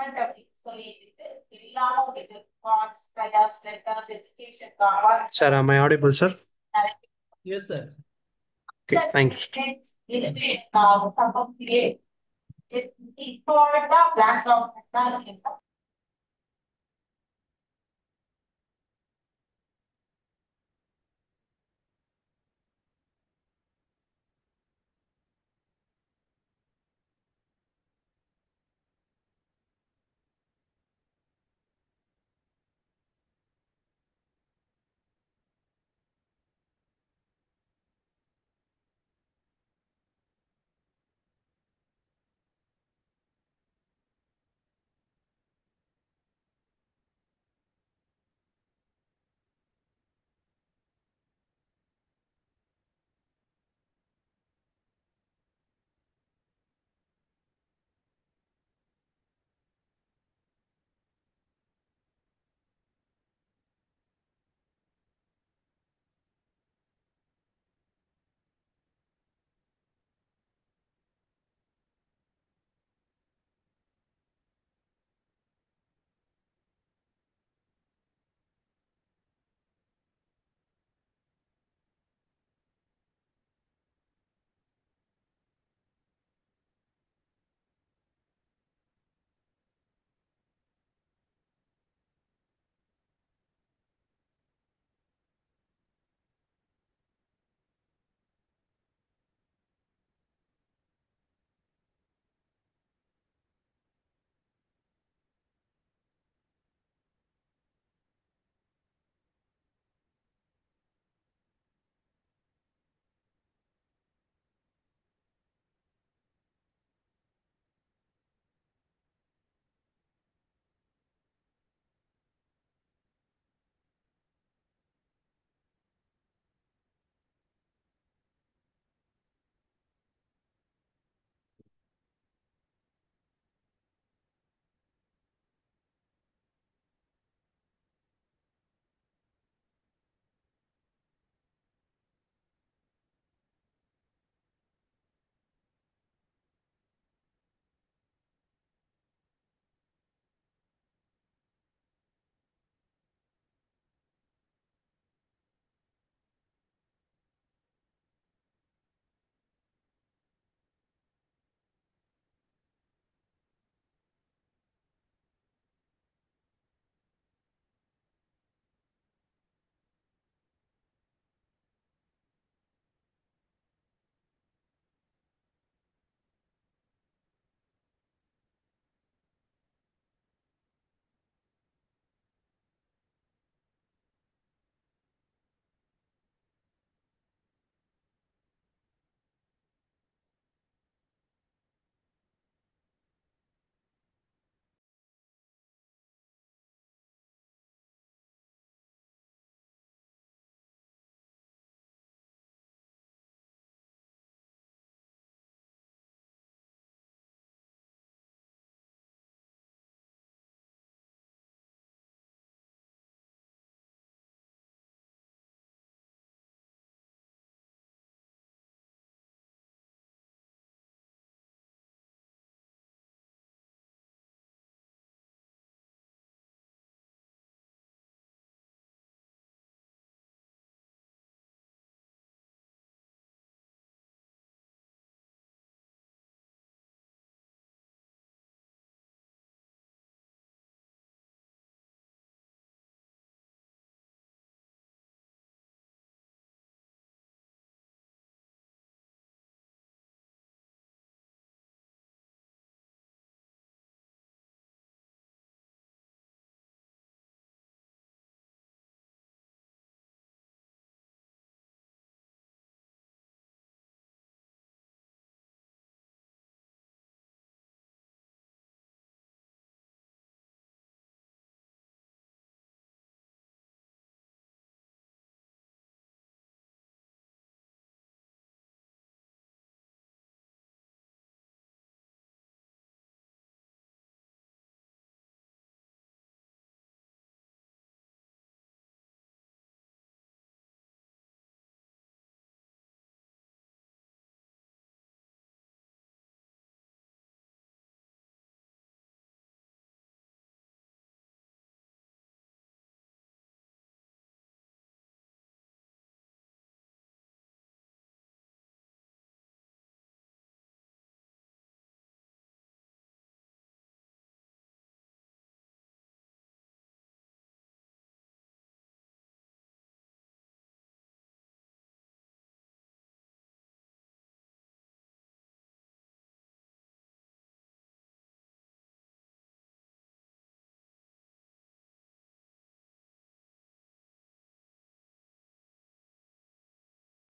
Government அப்படின்னு சொல்லிட்டு இல்லாம இது கார்ட்ஸ் ப்ரையாஸ் letters education card Sir, am I audible, sir? Yes, sir. Okay, thanks. இப்போ பிளான் கவர்மெண்ட் தான் இருக்கு.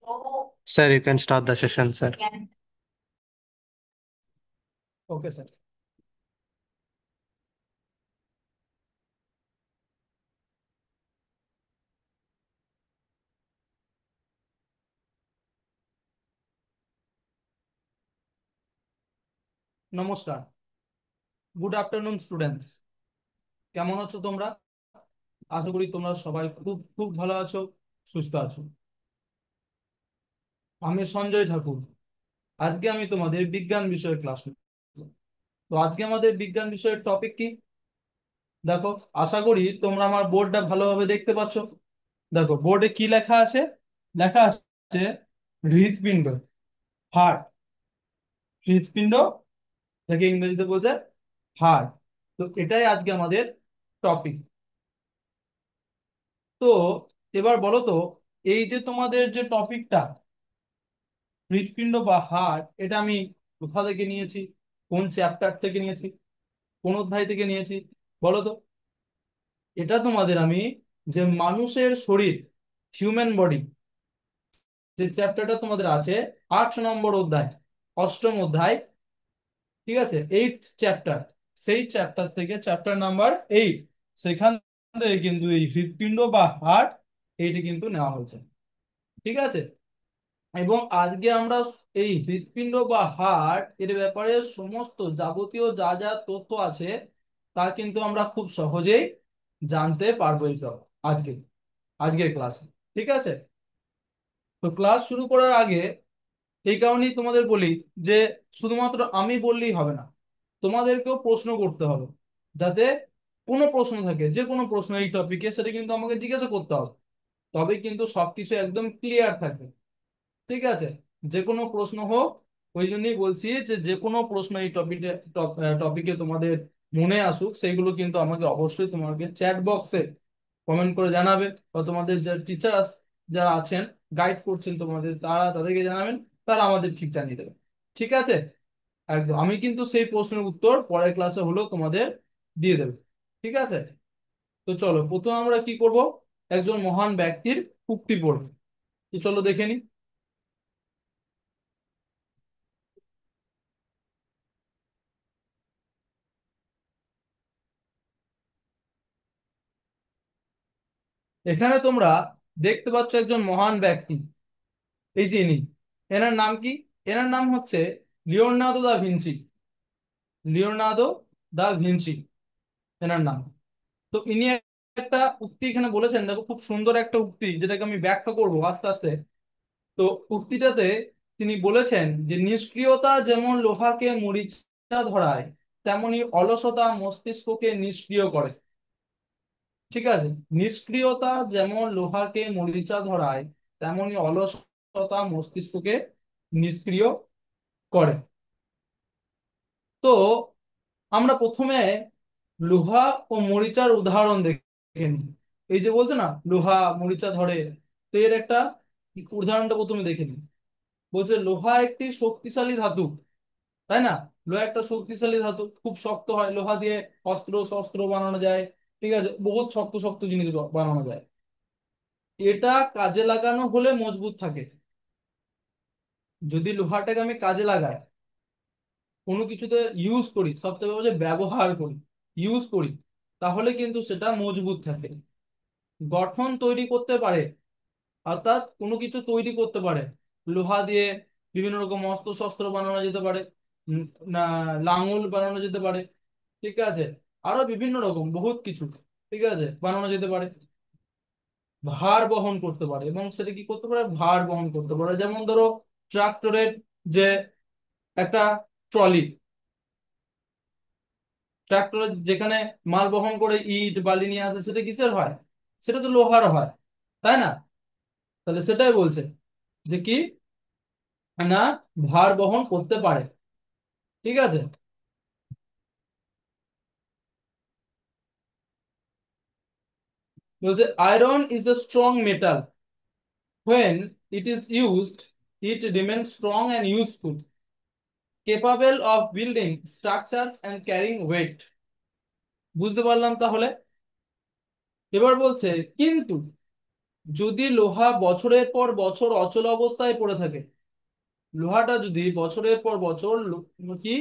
So Sir, you can start the session, sir. can Okay, sir. নমস্কার, গুড আফটারনুন স্টুডেন্টস। কেমন আছো তোমরা? আশা করি তোমরা সবাই খুব খুব ভালো আছো, সুস্থ আছো। আমি সঞ্জয় ঠাকুর। আজকে আমি তোমাদের বিজ্ঞান বিষয়ের ক্লাস নেব। তো আজকে আমাদের বিজ্ঞান বিষয়ের টপিক কি? দেখো, আশা করি তোমরা আমার বোর্ডটা ভালোভাবে দেখতে পাচ্ছ। দেখো, বোর্ডে কি লেখা আছে? লেখা আছে হৃৎপিণ্ড, হার্ট। হৃৎপিণ্ড যাকে ইংরেজিতে বলছে হার্ট। তো এটাই আজকে আমাদের টপিক। তো এবার বলো তো, এই যে তোমাদের যে টপিকটা হৃৎপিণ্ড বা হার্ট, এটা আমি কোথা থেকে নিয়েছি, কোন চ্যাপ্টার থেকে নিয়েছি, কোন অধ্যায় থেকে নিয়েছি বলো তো? এটা তোমাদের আমি যে মানুষের শরীর, হিউম্যান বডি, যে চ্যাপ্টারটা তোমাদের আছে 8 নম্বর অধ্যায়, অষ্টম অধ্যায়, ঠিক আছে, 8th চ্যাপ্টার, সেই চ্যাপ্টার থেকে চ্যাপ্টার নাম্বার 8, সেখান থেকে কিন্তু এই হৃৎপিণ্ড বা হার্ট এইটা কিন্তু নেওয়া হয়েছে। ঠিক আছে, এবং আজকে আমরা এই হৃৎপিণ্ড বা হার্ট এর ব্যাপারে সমস্ত যাবতীয় যা যা তথ্য আছে তা কিন্তু আমরা খুব সহজেই জানতে পারবো এই আজকে আজকের ক্লাসে। ঠিক আছে, তো ক্লাস শুরু করার আগে এই কারণেই তোমাদের বলি যে শুধুমাত্র আমি বললেই হবে না, তোমাদেরকেও প্রশ্ন করতে হবে। যাতে কোনো প্রশ্ন থাকে, যে কোনো প্রশ্ন এই টপিকে, সেটা কিন্তু আমাকে জিজ্ঞাসা করতে হবে, তবে কিন্তু সবকিছু একদম ক্লিয়ার থাকবে। ঠিক আছে, যে কোনো প্রশ্ন হোক, ওই জন্যই বলছি যে যে কোনো প্রশ্ন এই টপিকে তোমাদের মনে আসুক, সেইগুলো কিন্তু আমাকে অবশ্যই তোমাকে চ্যাট বক্সে কমেন্ট করে জানাবে, বা তোমাদের যে টিচার যারা আছেন, গাইড করছেন তোমাদের, তাদেরকে জানাবেন, তারা আমাদের ঠিক জানিয়ে দেবে। ঠিক আছে, একদম আমি কিন্তু সেই প্রশ্নের উত্তর পরের ক্লাসে হলেও তোমাদের দিয়ে দেবে। ঠিক আছে, তো চলো প্রথমে আমরা কি করব, একজন মহান ব্যক্তির উক্তি পড়ব। তো চলো দেখে নি। এখানে তোমরা দেখতে পাচ্ছ একজন মহান ব্যক্তি, এই যে ইনি। এনার নাম কি? এনার নাম হচ্ছে Leonardo da Vinci. Leonardo da Vinci এনার নাম। তো ইনি একটা উক্তি এখানে বলেছেন, দেখো খুব সুন্দর একটা উক্তি, যেটাকে আমি ব্যাখ্যা করব আস্তে আস্তে। তো উক্তিটাতে তিনি বলেছেন যে নিষ্ক্রিয়তা যেমন লোহাকে মরিচা ধরায়, তেমনি অলসতা মস্তিষ্ককে নিষ্ক্রিয় করে। ঠিক আছে, নিষ্ক্রিয়তা যেমন লোহাকে মরিচা ধরায়, তেমনি অলসতা মস্তিষ্ককে নিষ্ক্রিয় করে। তো আমরা প্রথমে লোহা ও মরিচার উদাহরণ দেখে নিই। এই যে বলছে না লোহা মরিচা ধরে, তো এর একটা উদাহরণটা প্রথমে দেখে নিই। বলছে লোহা একটি শক্তিশালী ধাতু, তাই না? লোহা একটা শক্তিশালী ধাতু, খুব শক্ত হয়, লোহা দিয়ে অস্ত্র শস্ত্র বানানো যায়। ঠিক আছে, বহুত শক্ত শক্ত জিনিস বানানো যায়। এটা কাজে লাগানো হলে মজবুত থাকে। যদি লোহাটাকে আমি কাজে লাগাই, কোনো কিছুতে ইউজ করি, সব থেকে বলছে ব্যবহার করি, ইউজ করি, তাহলে কিন্তু সেটা মজবুত থাকে, গঠন তৈরি করতে পারে, অর্থাৎ কোনো কিছু তৈরি করতে পারে। লোহা দিয়ে বিভিন্ন রকম অস্ত্র শস্ত্র বানানো যেতে পারে, উম, না, লাঙল বানানো যেতে পারে। ঠিক আছে, আরো বিভিন্ন রকম বহুত কিছু, ঠিক আছে, বানানো যেতে পারে। ভার বহন করতে পারে, এবং সেটা কি করতে পারে, ভার বহন করতে পারে। যেমন ধরো ট্রাক্টরের যে একটা ট্রলি, ট্রাক্টরে যেখানে মাল বহন করে ইট বালি নিয়ে আসে, সেটা কিসের হয়? সেটা তো লোহার হয়, তাই না? তাহলে সেটাই বলছে যে কি না, ভার বহন করতে পারে। ঠিক আছে, বলছে iron is a strong metal, when it is used it remains strong and useful, capable of building structures and carrying weight। বুঝতে পারলাম তাহলে? এবার বলছে কিন্তু যদি লোহা বছরের পর বছর অচল অবস্থায় পড়ে থাকে, লোহাটা যদি বছরের পর বছর কি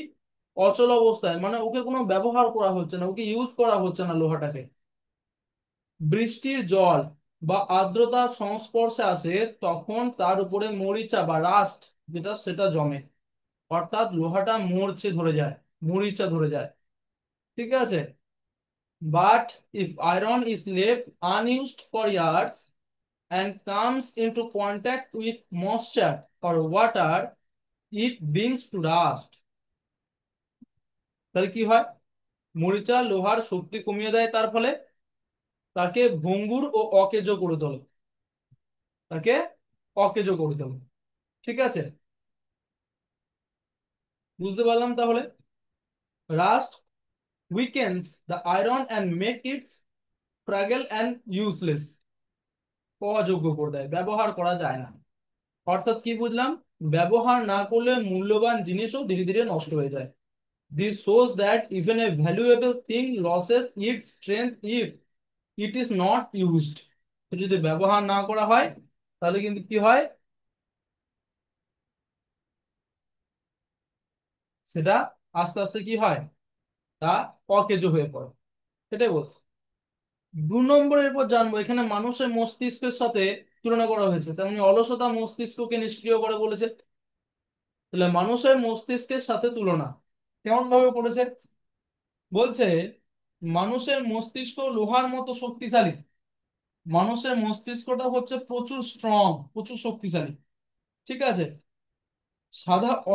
অচল অবস্থায়, মানে ওকে কোনো ব্যবহার করা হচ্ছে না, ওকে ইউজ করা হচ্ছে না লোহাটাকে, বৃষ্টির জল বা আর্দ্রতার সংস্পর্শে আসে, তখন তার উপরে মরিচা বা রাস্ট যেটা সেটা জমে, অর্থাৎ লোহাটা মরচে ধরে যায়, মরিচা ধরে যায়। ঠিক আছে, but if iron is left unused for years and comes into contact with moisture or water, it begins to rust. তাহলে কি হয়, মরিচা লোহার শক্তি কমিয়ে দেয়, তার ফলে তাকে ভঙ্গুর ও অকেজো করে তোলে, তাকে অকেজো করে তোলে। ঠিক আছে, বুঝতে পারলাম তাহলে। Rust weakens the iron and make it fragile and useless, অযোগ্য করে দেয়, ব্যবহার করা যায় না। অর্থাৎ কি বুঝলাম, ব্যবহার না করলে মূল্যবান জিনিসও ধীরে ধীরে নষ্ট হয়ে যায়। This shows that even a valuable thing loses its strength if it is not used. তো যদি ব্যবহার না করা হয় তাহলে কিন্তু কি হয়, সেটা আস্তে আস্তে কি হয়, তা অকেজো হয়ে পড়ে। সেটাই বলছে। 2 নম্বরের পর জানবো, এখানে মানুষের মস্তিষ্কের সাথে তুলনা করা হয়েছে, তেমনি অলসতা মস্তিষ্ককে নিষ্ক্রিয় করে বলেছে। তাহলে মানুষের মস্তিষ্কের সাথে তুলনা কেমন ভাবে করেছে, বলছে মানুষের মস্তিষ্ক লোহার মতো শক্তিশালী, মানুষের মস্তিষ্কটা হচ্ছে প্রচুর স্ট্রং, প্রচুর শক্তিশালী। ঠিক আছে,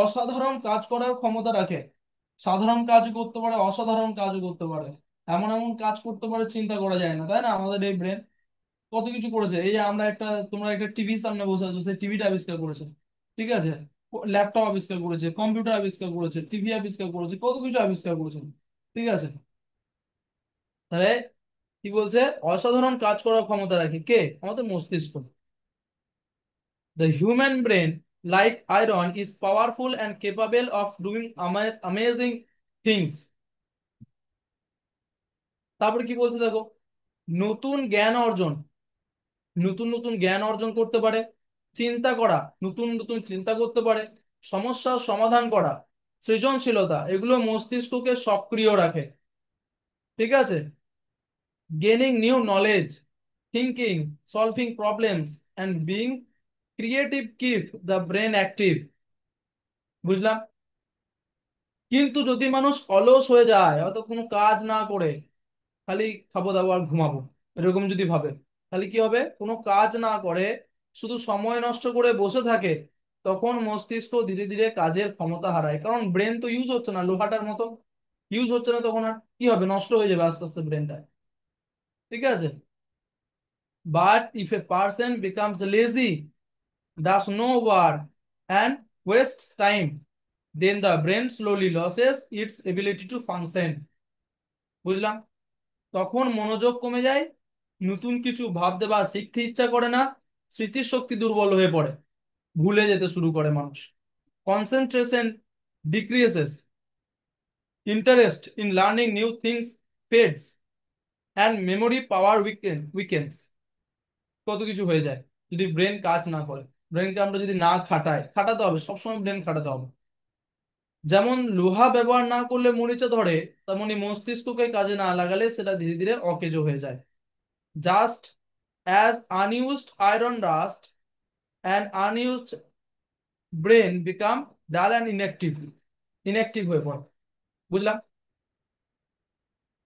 অসাধারণ কাজ করার ক্ষমতা রাখে, সাধারণ কাজ করতে পারে, অসাধারণ কাজও করতে পারে, এমন এমন কাজ করতে পারে চিন্তা করা যায় না, তাই না? আমাদের এই ব্রেন কত কিছু করেছে। এই যে আমরা একটা, তোমরা একটা টিভির সামনে বসে আছো, সেই টিভিটা আবিষ্কার করেছে। ঠিক আছে, ল্যাপটপ আবিষ্কার করেছে, কম্পিউটার আবিষ্কার করেছে, টিভি আবিষ্কার করেছে, কত কিছু আবিষ্কার করেছে। ঠিক আছে, তাহলে কি বলছে, অসাধারণ কাজ করার ক্ষমতা রাখে কে, আমাদের মস্তিষ্ক। The human brain, like iron, is powerful and capable of doing amazing things. তারপরে কি বলছে দেখো, নতুন জ্ঞান অর্জন, নতুন নতুন জ্ঞান অর্জন করতে পারে, চিন্তা করা, নতুন নতুন চিন্তা করতে পারে, সমস্যার সমাধান করা, সৃজনশীলতা, এগুলো মস্তিষ্ককে সক্রিয় রাখে। ঠিক আছে, gaining new knowledge, thinking, solving problems, and being creative keep the brain active. বুঝলাম। কিন্তু যদি মানুষ অলস হয়ে যায়, অর্থাৎ কোনো কাজ না করে খালি খাবো দাবো আর ঘুমাবো এরকম যদি ভাবে, তাহলে কি হবে, কোনো কাজ না করে শুধু সময় নষ্ট করে বসে থাকে, তখন মস্তিষ্ক ধীরে ধীরে কাজের ক্ষমতা হারায়, কারণ ব্রেন তো ইউজ হচ্ছে না, লোহাটার মতো ইউজ হচ্ছে না, তখন আর কি হবে, নষ্ট হয়ে যাবে আস্তে আস্তে ব্রেনটা। ঠিক আছে, but if a person becomes lazy, does no work and wastes time, then the brain slowly loses its ability to function. বুঝলাম, তখন মনোযোগ কমে যায়, নতুন কিছু ভাবতে বা শিখতে ইচ্ছা করে না, স্মৃতির শক্তি দুর্বল হয়ে পড়ে, ভুলে যেতে শুরু করে মানুষ, concentration decreases, interest in learning new things fades, and memory power weakens. কত কিছু হয়ে যায় যদি ব্রেন কাজ না করে, ব্রেনকে আমরা যদি না খাটাই, খাটাতে হবে, সবসময় ব্রেন খাটাতে হবে। যেমন লোহা ব্যবহার না করলে মরিচা ধরে, তেমনি মস্তিষ্ককে কাজে না লাগালে সেটা ধীরে ধীরে অকেজো হয়ে যায়। Just as unused iron rust and unused brain become dull and inactive, inactive হয়ে পড়ে। বুঝলাম।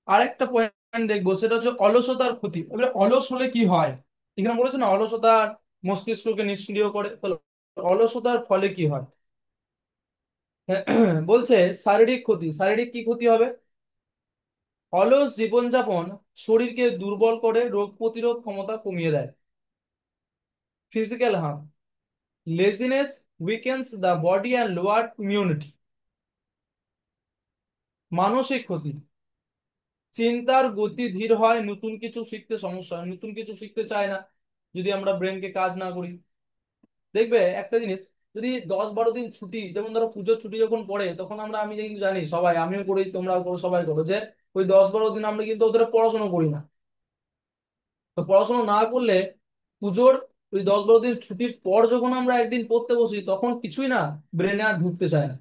আরেকটা পয়েন্ট দেখবো, সেটা হচ্ছে অলসতার ক্ষতি। এবারে অলস হলে কি হয়, এখানে বলেছে না অলসতার মস্তিষ্ককে নিষ্ক্রিয় করে, তাহলে অলসতার ফলে কি হয়, বলছে শারীরিক ক্ষতি। শারীরিক কি ক্ষতি হবে, অলস জীবনযাপন শরীরকে দুর্বল করে, রোগ প্রতিরোধ ক্ষমতা কমিয়ে দেয়। Physical harm, laziness weakens the body and lower immunity. মানসিক ক্ষতি, চিন্তার গতি ধীর হয়, নতুন কিছু শিখতে সমস্যা হয়, নতুন কিছু শিখতে চায় না যদি আমরা ব্রেনকে কাজ না করি। দেখবে একটা জিনিস, যদি 10-12 দিন ছুটি, যেমন ধরো পুজোর ছুটি যখন পড়ে, তখন আমরা, আমি কিন্তু জানি সবাই, আমিও করি, তোমরাও করো, সবাই করো, যে ওই 10-12 দিন আমরা কিন্তু ওদের পড়াশোনা করি না। তো পড়াশোনা না করলে পুজোর ওই 10-12 দিন ছুটির পর যখন আমরা একদিন পড়তে বসি তখন কিছুই না ব্রেনে আর ঢুকতে চায় না।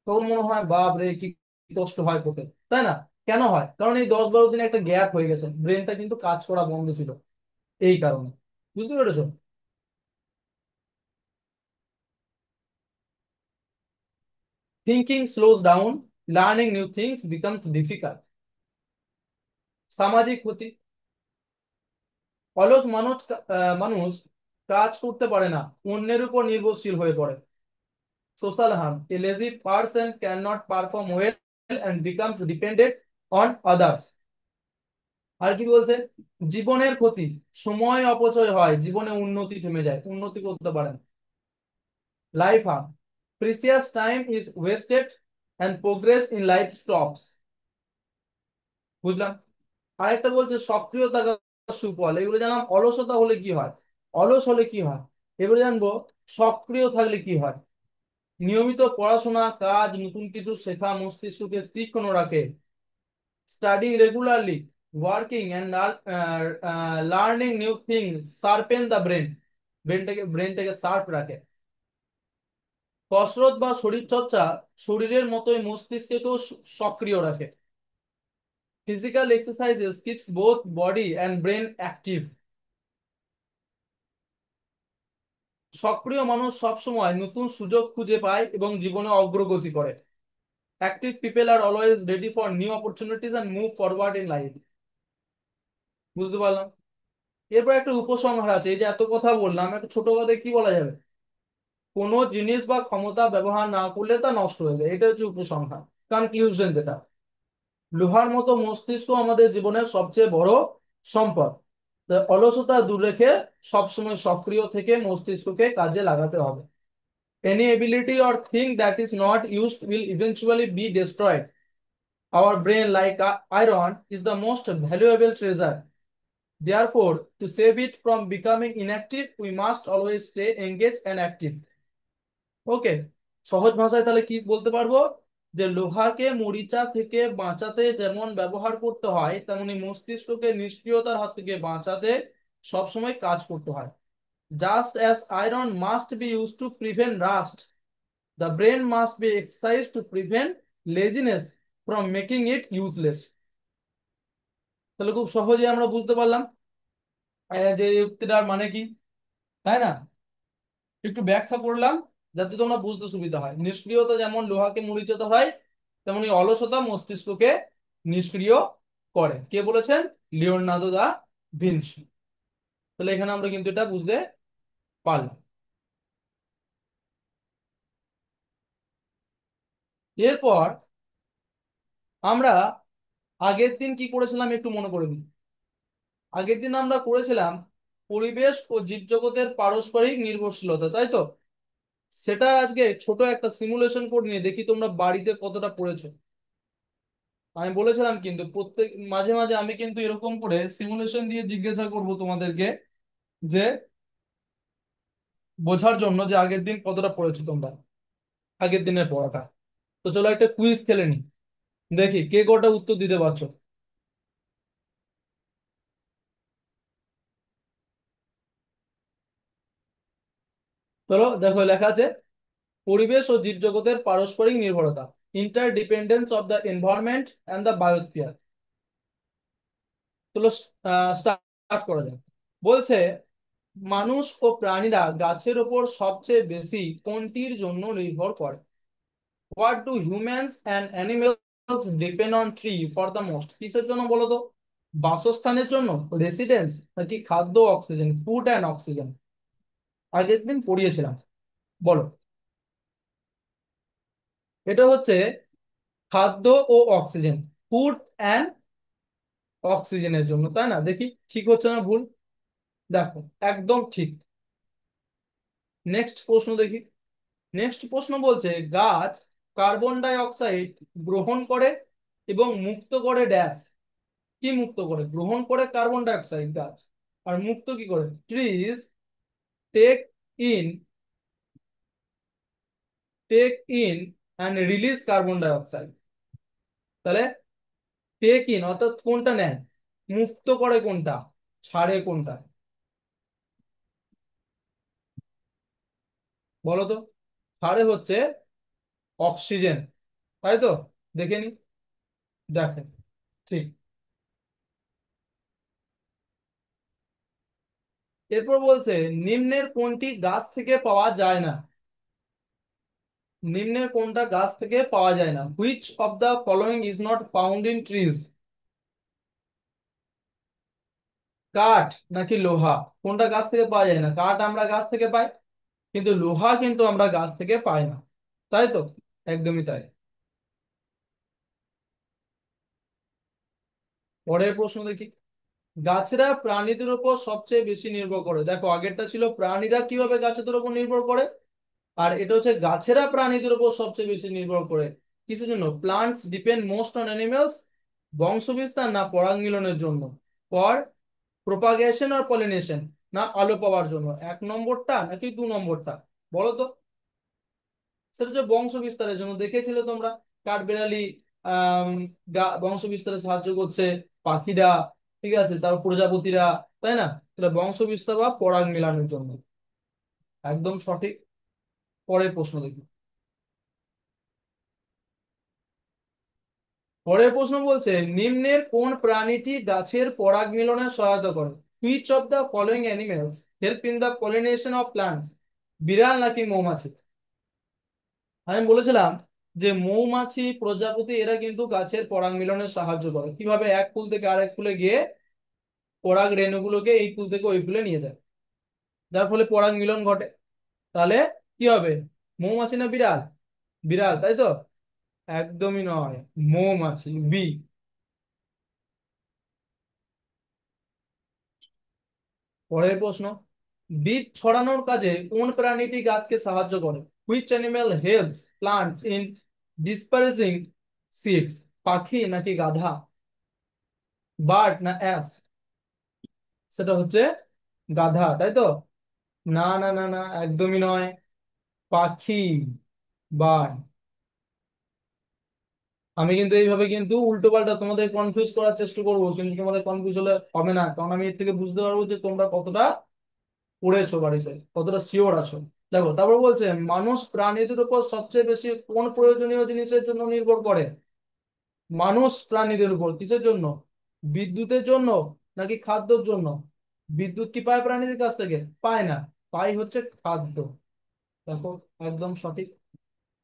তখন মনে হয় বাপ রে কি কষ্ট হয় পড়তে, তাই না? কেন হয়? কারণ এই 10-12 দিন একটা গ্যাপ হয়ে গেছে, ব্রেনটা কিন্তু কাজ করা বন্ধ ছিল এই কারণে। বুঝতে পেরেছো? Thinking slows down, learning new things becomes difficult. সামাজিক ক্ষতি, অলস মানুষ মানুষ কাজ করতে পারে না, অন্যের উপর নির্ভরশীল হয়ে পড়ে। Social harm, a lazy person can not perform well and becomes dependent on others. আর কি বলছে? জীবনের ক্ষতি, সময় অপচয় হয়, জীবনে উন্নতি থেমে যায়, উন্নতি করতে পারে না। Life harm, precious time is wasted and progress in life stops. বুঝলাম। আরেকটা বলছে সক্রিয়তা সুফল, এগুলো জানলাম। অলসতা হলে কি হয়, অলস হলে কি হয়, এবারে জানবো সক্রিয় থাকলে কি হয়। নিয়মিত পড়াশোনা, কাজ, নতুন কিছু শেখা মস্তিষ্ককে তীক্ষ্ণ রাখে। Studying regularly, working and learning new things sharpen the brain, ব্রেনটাকে শার্প রাখে। কসরত বা শরীর চর্চা শরীরের মতোই মস্তিষ্ককেও সক্রিয় রাখে। Physical exercises keeps both body and brain active. সক্রিয় মানুষ সবসময় নতুন সুযোগ খুঁজে পায় এবং জীবনে অগ্রগতি করে। Active people are always ready for new opportunities and move forward in life. বুঝতে পারলাম। এরপর একটা উপসংহার আছে, এই যে এত কথা বললাম, একটা ছোট কথায় কি বলা যাবে? কোনো জিনিস বা ক্ষমতা ব্যবহার না করলে তা নষ্ট হয়ে যায়, এটা হচ্ছে উপসংহার, কনক্লুশন যেটা। লোহার মতো মস্তিষ্ক আমাদের জীবনের সবচেয়ে বড় সম্পদ। তাই অলসতা দূর রেখে সবসময় সক্রিয় থেকে মস্তিষ্ককে কাজে লাগাতে হবে। Any ability or thing that is not used will eventually be destroyed. Our brain, like iron, is the most valuable treasure. Therefore, to save it from becoming inactive, we must always stay engaged and active. ওকে, সহজ ভাষায় তাহলে কি বলতে পারবো? যে লোহাকে মরিচা থেকে বাঁচাতে যেমন ব্যবহার করতে হয়, তেমনি মস্তিষ্ককে নিষ্ক্রিয়তার হাত থেকে বাঁচাতে সবসময় কাজ করতে হয়। Just as iron must be used to prevent rust, the brain must be exercised to prevent laziness from making it useless. তাহলে খুব সহজে আমরা বুঝতে পারলাম যে এই উক্তিটার মানে কি, তাই না? একটু ব্যাখ্যা করলাম যাতে তোমরা বুঝতে সুবিধা হয়। নিষ্ক্রিয়তা যেমন লোহাকে মরিচাতে হয়, তেমনি অলসতা মস্তিষ্ককে নিষ্ক্রিয় করে। কে বলেছেন? Leonardo da Vinci. তাহলে এখানে আমরা কিন্তু এটা বুঝতে পারলাম। এরপর আমরা আগের দিন কি করেছিলাম একটু মনে করে দিই। আগের দিন আমরা করেছিলাম পরিবেশ ও জীবজগতের পারস্পরিক নির্ভরশীলতা, তাই তো? সেটা আজকে ছোট একটা সিমুলেশন করে নিয়ে দেখি তোমরা বাড়িতে কতটা পড়েছো। আমি বলেছিলাম কিন্তু প্রত্যেক মাঝে মাঝে আমি কিন্তু এরকম করে সিমুলেশন দিয়ে জিজ্ঞাসা করব তোমাদেরকে, যে বোঝার জন্য যে আগের দিন কতটা পড়েছো তোমরা, আগের দিনের পড়াটা। তো চলো একটা কুইজ খেলে নি, দেখি কে কটা উত্তর দিতে পারছো। চলো দেখো, লেখা আছে পরিবেশ ও জীবজগতের পারস্পরিক নির্ভরতা, interdependence of the environment and the biosphere. চলো স্টার্ট করা যাক। বলছে মানুষ ও প্রাণীরা গাছের উপর সবচেয়ে বেশি কোনটির জন্য নির্ভর করে? What do humans and animals depend on tree for the most? কিসের জন্য বলো তো? বাসস্থানের জন্য, রেসিডেন্স, নাকি খাদ্য, অক্সিজেন, ফুড অ্যান্ড অক্সিজেন? আগের দিন পড়িয়েছিলাম, বলো। এটা হচ্ছে খাদ্য ও অক্সিজেন, ফুড অ্যান্ড অক্সিজেনের জন্য, তাই না? দেখি ঠিক হচ্ছে না ভুল। দেখো একদম ঠিক। নেক্সট প্রশ্ন দেখি। নেক্সট প্রশ্ন বলছে গাছ কার্বন ডাই অক্সাইড গ্রহণ করে এবং মুক্ত করে ড্যাশ। কি মুক্ত করে? গ্রহণ করে কার্বন ডাই অক্সাইড গাছ, আর মুক্ত কি করে? Trees take in take in and release carbon ডাই অক্সাইড। তাহলে টেক ইন অর্থাৎ কোনটা নেয়, মুক্ত করে কোনটা, ছাড়ে কোনটা? বলো তো, ক্ষারে হচ্ছে অক্সিজেন, তাই তো? দেখে নি, দেখেন, ঠিক। এরপর বলছে নিম্নের কোনটি গাছ থেকে পাওয়া যায় না? নিম্নের কোনটা গাছ থেকে পাওয়া যায় না? Which of the following is not found in trees? কাঠ নাকি লোহা? কোনটা গাছ থেকে পাওয়া যায় না? কাঠ আমরা গাছ থেকে পাই, কিন্তু লোহা কিন্তু আমরা গাছ থেকে পাই না, তাই তো? একদমই তাই। পরের প্রশ্ন দেখি। গাছেরা প্রাণীদের উপর সবচেয়ে বেশি নির্ভর করে। দেখো, আগেরটা ছিল প্রাণীরা কিভাবে গাছেদের উপর নির্ভর করে, আর এটা হচ্ছে গাছেরা প্রাণীদের উপর সবচেয়ে বেশি নির্ভর করে। কিসের জন্য? Plants depend most on animals, বংশবিস্তার না পরাগ মিলনের জন্য? ফর প্রোপাগেশন আর পলিনেশন, না আলো পাওয়ার জন্য? এক নম্বরটা নাকি দু নম্বরটা? বলো তো। সেটা হচ্ছে বংশ বিস্তারের জন্য। দেখেছিলে তোমরা, কাঠবেড়ালি আহ বংশ বিস্তারে সাহায্য করছে, পাখিরা, ঠিক আছে, তারপর প্রজাপতিরা, তাই না? এটা বংশ বিস্তার বা পরাগ মিলানোর জন্য। একদম সঠিক। পরের প্রশ্ন দেখি। পরের প্রশ্ন বলছে নিম্নের কোন প্রাণীটি গাছের পরাগ মিলনে সহায়তা করে? Which of the following animals help in the pollination of plants? বিড়াল নাকি মৌমাছি? আমি বলেছিলাম যে মৌমাছি, প্রজাপতি এরা কিন্তু গাছের পরাগ মিলনে সাহায্য করে। কিভাবে? এক ফুল থেকে আরেক ফুলে গিয়ে পরাগ রেণুগুলোকে এই ফুল থেকে ওই ফুলে নিয়ে যায়, যার ফলে পরাগ মিলন ঘটে। তাহলে কি হবে? মৌমাছি না বিড়াল? বিড়াল, তাই তো? একদমই নয়, মৌমাছি, বি। পরের প্রশ্ন, বীজ ছড়ানোর কাজে কোন প্রাণীটি গাছকে সাহায্য করে? Which animal helps plants in dispersing seeds? পাখি নাকি গাধা? বার্ড না অ্যাস? সেটা হচ্ছে গাধা, তাই তো? না না না না, একদমই নয়, পাখি, বার্ড। আমি কিন্তু এইভাবে কিন্তু উল্টো পাল্টা তোমাদের কনফিউজ করার চেষ্টা করবো, কিন্তু তোমাদের কনফিউজ হলে হবে না, কারণ আমি এর থেকে বুঝতে পারবো যে তোমরা কতটা পড়েছো বাড়িতে, কতটা শিওর আছো। দেখো, তারপর বলছে মানুষ প্রাণীদের উপর সবচেয়ে বেশি কোন প্রয়োজনীয় জিনিসের জন্য নির্ভর করে? মানুষ প্রাণীদের উপর কিসের জন্য? বিদ্যুতের জন্য নাকি খাদ্যের জন্য? বিদ্যুৎ কি পায় প্রাণীদের কাছ থেকে? পায় না, পাই হচ্ছে খাদ্য। দেখো, একদম সঠিক।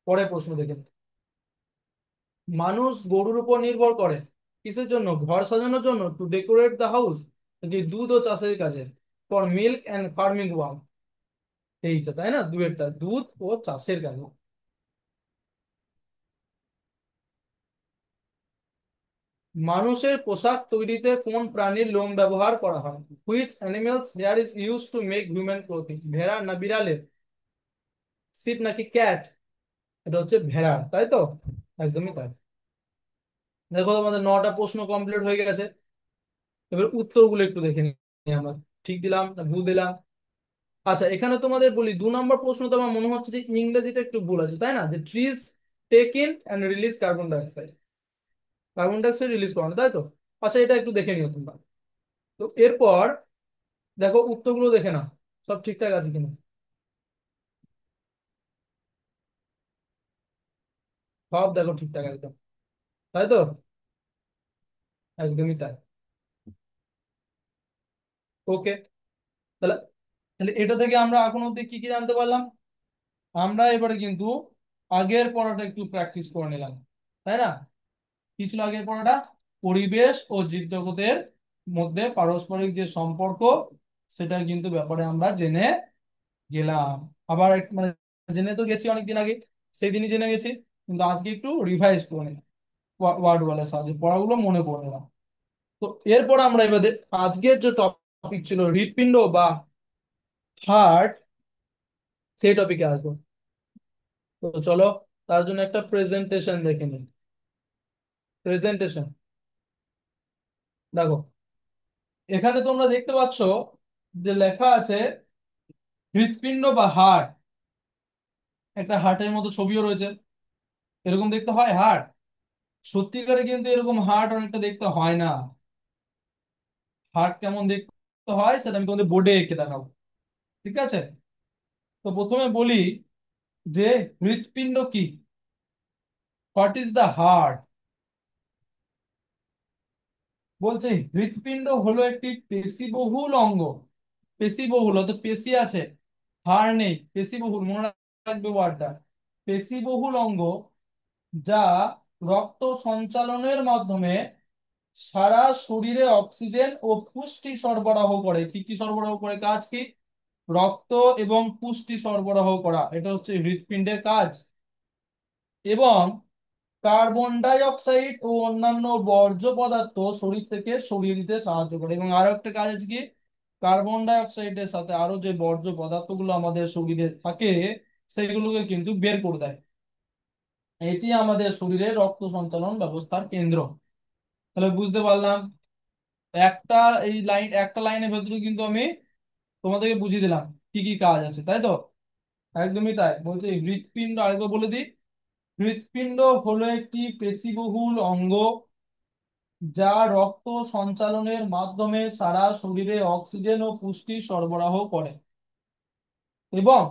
পরে প্রশ্ন দেখে, মানুষ গরুর উপর নির্ভর করে কিসের জন্য? ঘর সাজানোর জন্য, টু ডেকোরেট দ্য হাউস, নাকি দুধ ও চাষের কাজে, for milk and farming work? এইটা, তাই না, দুয়েরটা, দুধ ও চাষের কাজে। মানুষের পোশাক তৈরিতে কোন প্রাণীর লোম ব্যবহার করা হয়? Which animals hair is use to make human clothing? ভেড়া না বিড়ালের? শিপ নাকি ক্যাট? এটা হচ্ছে ভেড়ার, তাই তো? একদমই তাই। দেখো, তোমাদের 9টা প্রশ্ন কমপ্লিট হয়ে গেছে। এবার উত্তরগুলো একটু দেখে নিই আমরা, ঠিক দিলাম না ভুল দিলাম। আচ্ছা, এখানে তোমাদের বলি 2 নম্বর প্রশ্ন তো আমার মনে হচ্ছে যে ইংরেজিতে একটু ভুল আছে, তাই না? যে trees take in and release carbon dioxide, carbon dioxide release করানো, তাই তো? আচ্ছা, এটা একটু দেখে নিও তোমরা। তো এরপর দেখো উত্তরগুলো দেখে নাও, সব ঠিকঠাক আছে কিনা। সব দেখো ঠিকঠাক একদম, তাই তো? একদমই তাই। ওকে, তাহলে তাহলে এটা থেকে আমরা এখন অব্দি কি কি জানতে পারলাম? আমরা এবারে কিন্তু আগের পড়াটা একটু প্র্যাকটিস করে নিলাম, তাই না? কি ছিল আগের পড়াটা? পরিবেশ ও জীবজগতের মধ্যে পারস্পরিক যে সম্পর্ক, সেটার কিন্তু ব্যাপারে আমরা জেনে গেলাম। আবার মানে জেনে তো গেছি অনেকদিন আগে, সেই দিনই জেনে গেছি, কিন্তু আজকে একটু রিভাইজ করে নিলাম, ওয়ার্ড ওয়ালের সাহায্যে পড়াগুলো মনে করে নিলাম। তো এরপর আমরা এবারে আজকের যে টপিক ছিল হৃৎপিণ্ড বা হার্ট, সেই টপিকে আসবো। তো চলো, তার জন্য একটা প্রেজেন্টেশন দেখে নিই। প্রেজেন্টেশন, দেখো, এখানে তোমরা দেখতে পাচ্ছ যে লেখা আছে হৃৎপিণ্ড বা হার্ট। একটা হার্টের মতো ছবিও রয়েছে। এরকম দেখতে হয় হার্ট? সত্যিকারে কিন্তু এরকম হার্ট অনেকটা দেখতে হয় না। হার্ট কেমন দেখতে হয় সেটা আমি তোমাদের বোর্ডে এঁকে দেখাবো, ঠিক আছে? তো প্রথমে বলি যে হৃৎপিণ্ড কি, হোয়াট ইজ দ্য হার্ট। বলছে হৃৎপিণ্ড হলো একটি পেশিবহুল অঙ্গ। পেশিবহুল, অত পেশি আছে, হাড় নেই, পেশিবহুল, মনে রাখবে ওয়ার্ডটা। পেশিবহুল অঙ্গ যা রক্ত সঞ্চালনের মাধ্যমে সারা শরীরে অক্সিজেন ও পুষ্টি সরবরাহ করে। কি কি সরবরাহ করে, কাজ কি? রক্ত এবং পুষ্টি সরবরাহ করা, এটা হচ্ছে হৃৎপিণ্ডের কাজ। এবং কার্বন ডাই অক্সাইড ও অন্যান্য বর্জ্য পদার্থ শরীর থেকে সরিয়ে দিতে সাহায্য করে। এবং আরো একটা কাজ আছে কি, কার্বন ডাই অক্সাইডের সাথে আরো যে বর্জ্য পদার্থগুলো আমাদের শরীরে থাকে সেগুলোকে কিন্তু বের করে দেয়। এটি আমাদের শরীরে রক্ত সঞ্চালন ব্যবস্থার কেন্দ্র। তাহলে বুঝতে পারলাম, একটা এই লাইন, একটা লাইনের ভেতরে কিন্তু আমি তোমাদেরকে বুঝিয়ে দিলাম কি কি কাজ আছে, তাই তো? একদমই তাই। বলছে হৃৎপিণ্ড, আরেকবার বলে দিই, হৃৎপিণ্ড হলো একটি পেশিবহুল অঙ্গ যা রক্ত সঞ্চালনের মাধ্যমে সারা শরীরে অক্সিজেন ও পুষ্টি সরবরাহ করে এবং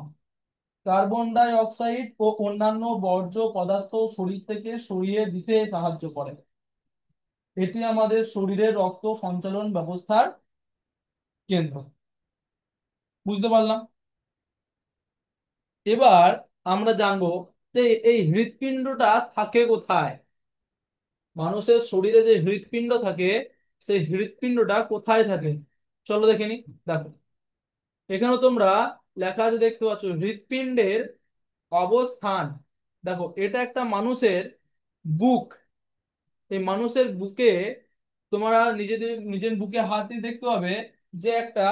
কার্বন ডাই অক্সাইড ও অন্যান্য বর্জ্য পদার্থ শরীর থেকে সরিয়ে দিতে সাহায্য করে। এটি আমাদের শরীরের রক্ত সঞ্চালন ব্যবস্থার কেন্দ্র। বুঝতে পারলাম। এবার আমরা জানবো যে এই হৃৎপিণ্ডটা থাকে কোথায়। মানুষের শরীরে যে হৃৎপিণ্ড থাকে সেই হৃৎপিণ্ডটা কোথায় থাকে, চলো দেখে নি। দেখো এখানে তোমরা লেখা আছে দেখতে পাচ্ছ হৃৎপিণ্ডের অবস্থান। দেখো এটা একটা মানুষের বুক। এই মানুষের বুকে তোমরা নিজেদের নিজের বুকে হাত দিয়ে দেখতে পাবে যে একটা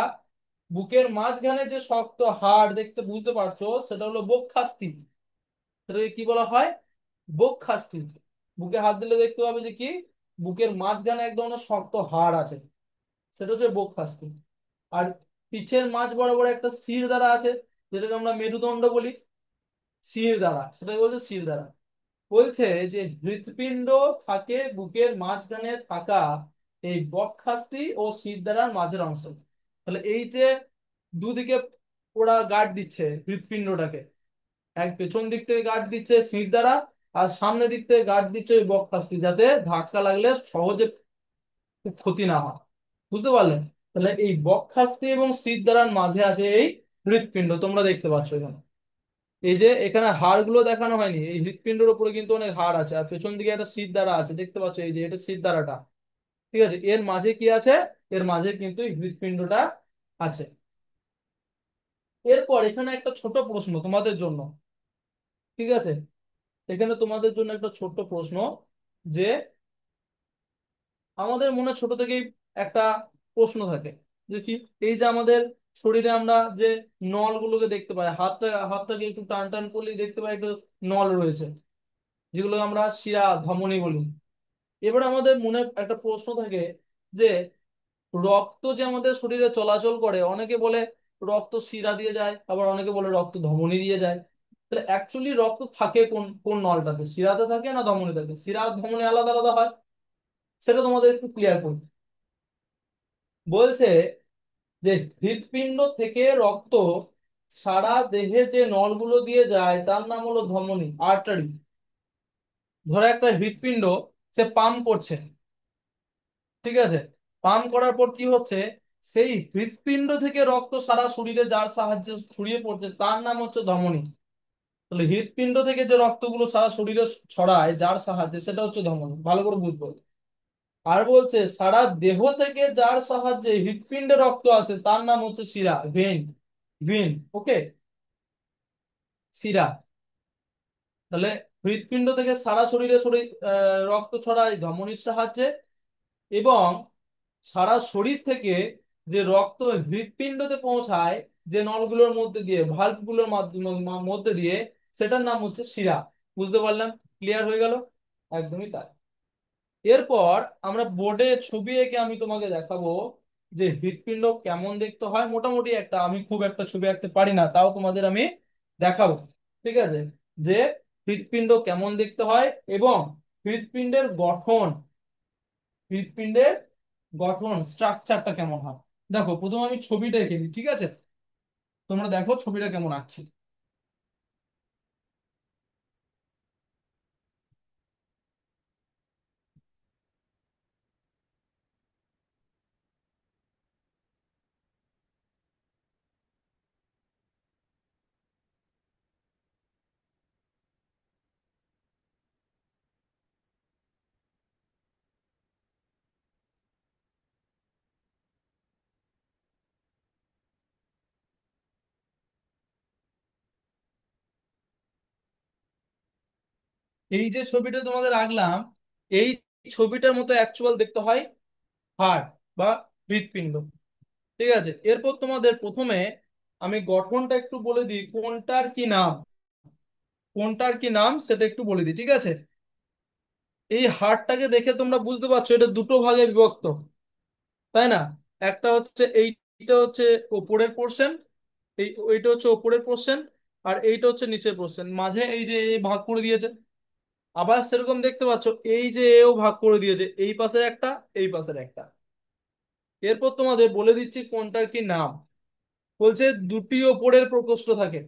বুকের মাঝখানে যে শক্ত হাড় দেখতে, বুঝতে পারছো, সেটা হলো বক্ষাস্থি। সেটাকে কি বলা হয়? বক্ষাস্থি। বুকে হাত দিলে দেখতে পাবে যে কি, বুকের মাঝখানে এক ধরনের শক্ত হাড় আছে, সেটা হচ্ছে বক্ষাস্থি। আর পিঠের মাঝ বরাবর একটা শির দ্বারা আছে, যেটাকে আমরা মেরুদণ্ড বলি। শির দ্বারা, সেটাকে বলছে শির দ্বারা। বলছে যে হৃৎপিণ্ড থাকে বুকের মাঝখানে থাকা এই বক্ষাস্থি ও শিরদাঁড়ার মাঝের অংশ। তাহলে এই যে দুদিকে ওরা গার্ড দিচ্ছে হৃৎপিণ্ডটাকে, এক পেছন দিক থেকে গার্ড দিচ্ছে শিরদাঁড়া, আর সামনে দিক থেকে গার্ড দিচ্ছে ওই বক্ষাস্থি, যাতে ধাক্কা লাগলে সহজে খুব ক্ষতি না হয়। বুঝতে পারলেন? তাহলে এই বক্ষাস্থি এবং শিরদাঁড়ার মাঝে আছে এই হৃৎপিণ্ড, তোমরা দেখতে পাচ্ছ এখানে। এই যে এখানে হাড় গুলো দেখানো হয়নি, এই হৃৎপিণ্ডের উপরে কিন্তু অনেক হাড় আছে, আর পেছন দিকে একটা শির দ্বারা আছে, দেখতে পাচ্ছ, এই যে এটা শির দ্বারাটা। ঠিক আছে, এর মাঝে কি আছে? এর মাঝে কিন্তু এই হৃৎপিণ্ডটা আছে। এরপর এখানে একটা ছোট প্রশ্ন তোমাদের জন্য। ঠিক আছে, এখানে তোমাদের জন্য একটা ছোট্ট প্রশ্ন, যে আমাদের মনে ছোট থেকেই একটা প্রশ্ন থাকে যে কি, এই যে আমাদের শরীরে আমরা যে নলগুলোকে দেখতে পাই, হাতটাকে একটু টান টান করলেই দেখতে পাই একটু নল রয়েছে, যেগুলো আমরা শিরা ধমনী বলি। এবার আমাদের মনে একটা প্রশ্ন থাকে যে রক্ত যে আমাদের শরীরে চলাচল করে, অনেকে বলে রক্ত শিরা দিয়ে যায়, আবার অনেকে বলে রক্ত ধমনী দিয়ে যায়। তাহলে অ্যাকচুয়ালি রক্ত থাকে কোন কোন নলটাতে, শিরাতে থাকে না ধমনী থাকে? শিরা আর ধমনী আলাদা আলাদা হয়, সেটা তোমাদের একটু ক্লিয়ার করি। বলছে যে হৃৎপিণ্ড থেকে রক্ত সারা দেহে যে নলগুলো দিয়ে যায় তার নাম হলো ধমনী, আর্টারি। ধরো একটা হৃৎপিণ্ড, সে পাম্প করছে, ঠিক আছে, পাম্প করার পর কি হচ্ছে, সেই হৃৎপিণ্ড থেকে রক্ত সারা শরীরে যার সাহায্যে ছড়িয়ে পড়ছে তার নাম হচ্ছে ধমনী। তাহলে হৃৎপিণ্ড থেকে যে রক্তগুলো সারা শরীরে ছড়ায় যার সাহায্যে, সেটা হচ্ছে ধমনী। ভালো করে বুঝবো। আর বলছে সারা দেহ থেকে যার সাহায্যে হৃৎপিণ্ডে রক্ত আসে তার নাম হচ্ছে শিরা, ভেন। ভেন, ওকে, শিরা। তাহলে হৃৎপিণ্ড থেকে সারা শরীরে রক্ত ছড়ায় ধমনীর সাহায্যে, এবং সারা শরীর থেকে যে রক্ত হৃৎপিণ্ডতে পৌঁছায় যে নলগুলোর মধ্যে দিয়ে, ভালভগুলোর মাধ্যমে মধ্যে দিয়ে, সেটার নাম হচ্ছে শিরা। বুঝতে পারলাম? ক্লিয়ার হয়ে গেল? একদমই তাই। এরপর আমরা বোর্ডে ছবি এঁকে আমি তোমাকে দেখাবো যে হৃৎপিণ্ড কেমন দেখতে হয়। মোটামুটি একটা, আমি খুব একটা ছবি আঁকতে পারি না, তাও তোমাদের আমি দেখাবো। ঠিক আছে, যে হৃৎপিণ্ড কেমন দেখতে হয় এবং হৃৎপিণ্ডের গঠন, হৃৎপিণ্ডের গঠন স্ট্রাকচারটা কেমন হয়। দেখো প্রথমে আমি ছবিটা এঁকে নিই, ঠিক আছে? তোমরা দেখো ছবিটা কেমন আঁকছি। এই যে ছবিটা তোমাদের রাখলাম, এই ছবিটার মতো অ্যাকচুয়াল দেখতে হয় হার্ট বা হৃৎপিণ্ড। ঠিক আছে, এরপর তোমাদের প্রথমে আমি গঠনটা একটু বলে দিই, কোনটার কি নাম, কোনটার কি নাম সেটা একটু বলে দিই। ঠিক আছে, এই হার্টটাকে দেখে তোমরা বুঝতে পারছো এটা দুটো ভাগে বিভক্ত, তাই না? একটা হচ্ছে এইটা হচ্ছে ওপরের পোর্শন, এইটা হচ্ছে ওপরের পোর্শন, আর এইটা হচ্ছে নিচের পোর্শন, মাঝে এই যে এই ভাগ করে দিয়েছে। আবার সেরকম দেখতে পাচ্ছ এই যে এও ভাগ করে দিয়েছে, এই পাশের একটা, এই পাশের একটা। এরপর তোমাদের বলে দিচ্ছি কোনটার কি নাম। বলছে দুটি ওপরের প্রকোষ্ঠ থাকে,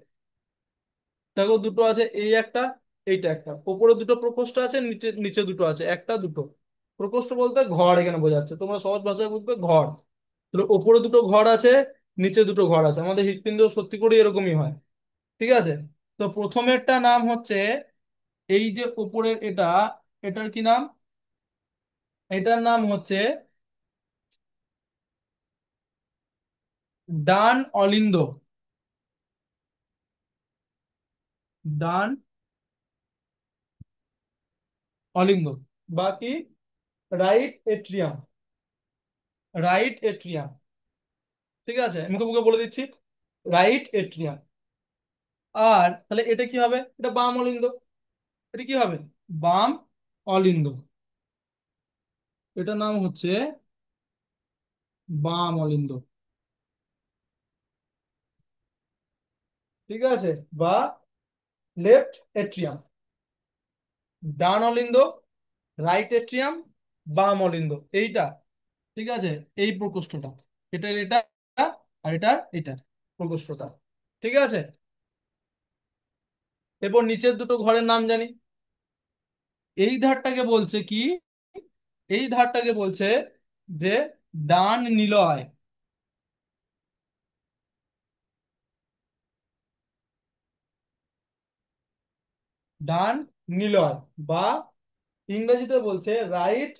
দেখো দুটো আছে, এই একটা, এইটা একটা, ওপরে দুটো প্রকোষ্ঠ আছে, নিচে নিচে দুটো আছে, একটা দুটো প্রকোষ্ঠ বলতে ঘর এখানে বোঝাচ্ছে, তোমরা সহজ ভাষায় বুঝবে ঘর। তাহলে ওপরে দুটো ঘর আছে, নিচে দুটো ঘর আছে, আমাদের হৃৎপিণ্ড সত্যি করে এরকমই হয়। ঠিক আছে, তো প্রথমেরটা নাম হচ্ছে এই যে উপরের এটা, এটার কি নাম? এটার নাম হচ্ছে ডান অলিন্দ। ডান অলিন্দ বা কি রাইট এট্রিয়াম, রাইট এট্রিয়াম। ঠিক আছে, মুখে মুখে বলে দিচ্ছি, রাইট এট্রিয়াম। আর তাহলে এটা কি হবে? এটা বাম অলিন্দ। এটা কি হবে? বাম অলিন্দ। এটার নাম হচ্ছে বাম অলিন্দ। ঠিক আছে, বা লেফট এট্রিয়াম। ডান অলিন্দ, রাইট এট্রিয়াম, বাম অলিন্দ, এইটা। ঠিক আছে, এই প্রকোষ্ঠটা, এটার এটা আর এটার এটা প্রকোষ্ঠটা। ঠিক আছে, এরপর নিচের দুটো ঘরের নাম জানি। এই ধারটাকে বলছে কি? এই ধারটাকে বলছে যে ডান নিলয়। ডান নিলয় বা ইংরেজিতে বলছে রাইট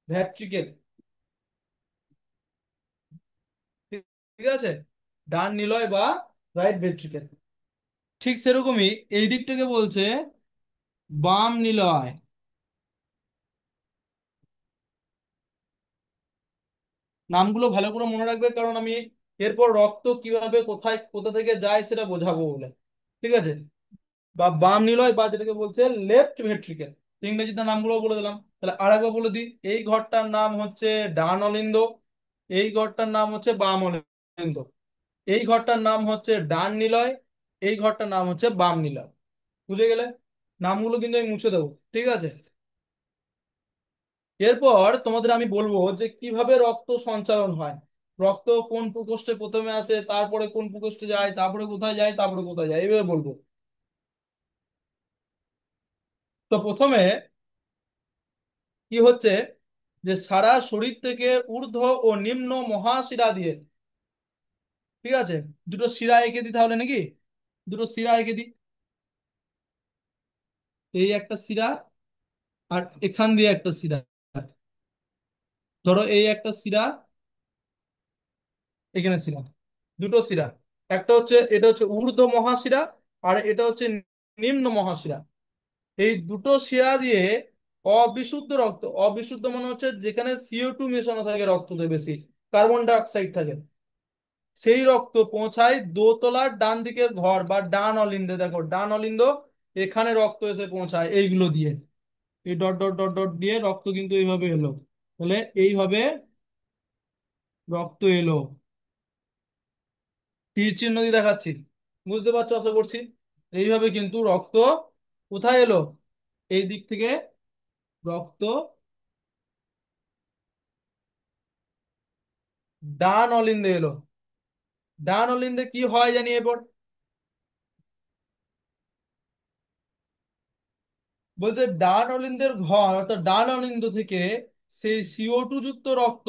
ভ্যাট্রিকেল। ঠিক আছে, ডান নিলয় বা রাইট ভেন্ট্রিকেল। ঠিক সেরকমই এই দিকটাকে বলছে বাম নিলয়। নামগুলো ভালো করে মনে রাখবে, কারণ আমি এরপর রক্ত কিভাবে কোথায় কোথা থেকে যায় সেটা বোঝাবো বলে। ঠিক আছে, বা বাম নিলয় বা যেটাকে বলছে লেফট ভেন্ট্রিকেল। ইংরেজিতে নামগুলো বলে দিলাম, তাহলে আরেকবার বলে দিই, এই ঘরটার নাম হচ্ছে ডান অলিন্দ, এই ঘরটার নাম হচ্ছে বাম অলিন্দ, এই ঘরটার নাম হচ্ছে ডান নিলয়, এই ঘরটার নাম হচ্ছে বাম নিলয়। বুঝে গেলে? নামগুলো কিন্তু আমি মুছে দেবো। ঠিক আছে, এরপর তোমাদের আমি বলবো যে কিভাবে রক্ত সঞ্চালন হয়, রক্ত কোন প্রকোষ্ঠে প্রথমে আসে, তারপরে কোন প্রকোষ্ঠে যায়, তারপরে কোথায় যায়, তারপরে কোথায় যায়, এইভাবে বলবো। তো প্রথমে কি হচ্ছে, যে সারা শরীর থেকে ঊর্ধ্ব ও নিম্ন মহাশিরা দিয়ে, ঠিক আছে, দুটো শিরা এঁকে দিই তাহলে নাকি, দুটো শিরা এঁকে দিই। এই একটা শিরা, আর এখান দিয়ে একটা শিরা, ধরো এই একটা শিরা, এখানে শিরা, দুটো শিরা। একটা হচ্ছে, এটা হচ্ছে ঊর্ধ্ব মহাশিরা, আর এটা হচ্ছে নিম্ন মহাশিরা। এই দুটো শিরা দিয়ে অবিশুদ্ধ রক্ত, অবিশুদ্ধ মানে হচ্ছে যেখানে CO2 মেশানো থাকে রক্ততে বেশি, কার্বন ডাই অক্সাইড থাকে, সেই রক্ত পৌঁছায় দোতলার ডান দিকের ঘর বা ডান অলিন্দে। দেখো ডান অলিন্দ, এখানে রক্ত এসে পৌঁছায় এইগুলো দিয়ে, এই ডট ডট ডট ডট দিয়ে রক্ত কিন্তু এইভাবে এলো। তাহলে এইভাবে রক্ত এলো, তীর চিহ্ন দিয়ে দেখাচ্ছি, বুঝতে পারছো আশা করছি। এইভাবে কিন্তু রক্ত কোথায় এলো, এই দিক থেকে রক্ত ডান অলিন্দে এলো। ডান অলিন্দে কি হয় জানি এরপর, বলছে ডান অলিন্দের ঘর অর্থাৎ ডান অলিন্দ থেকে সেই CO2 যুক্ত রক্ত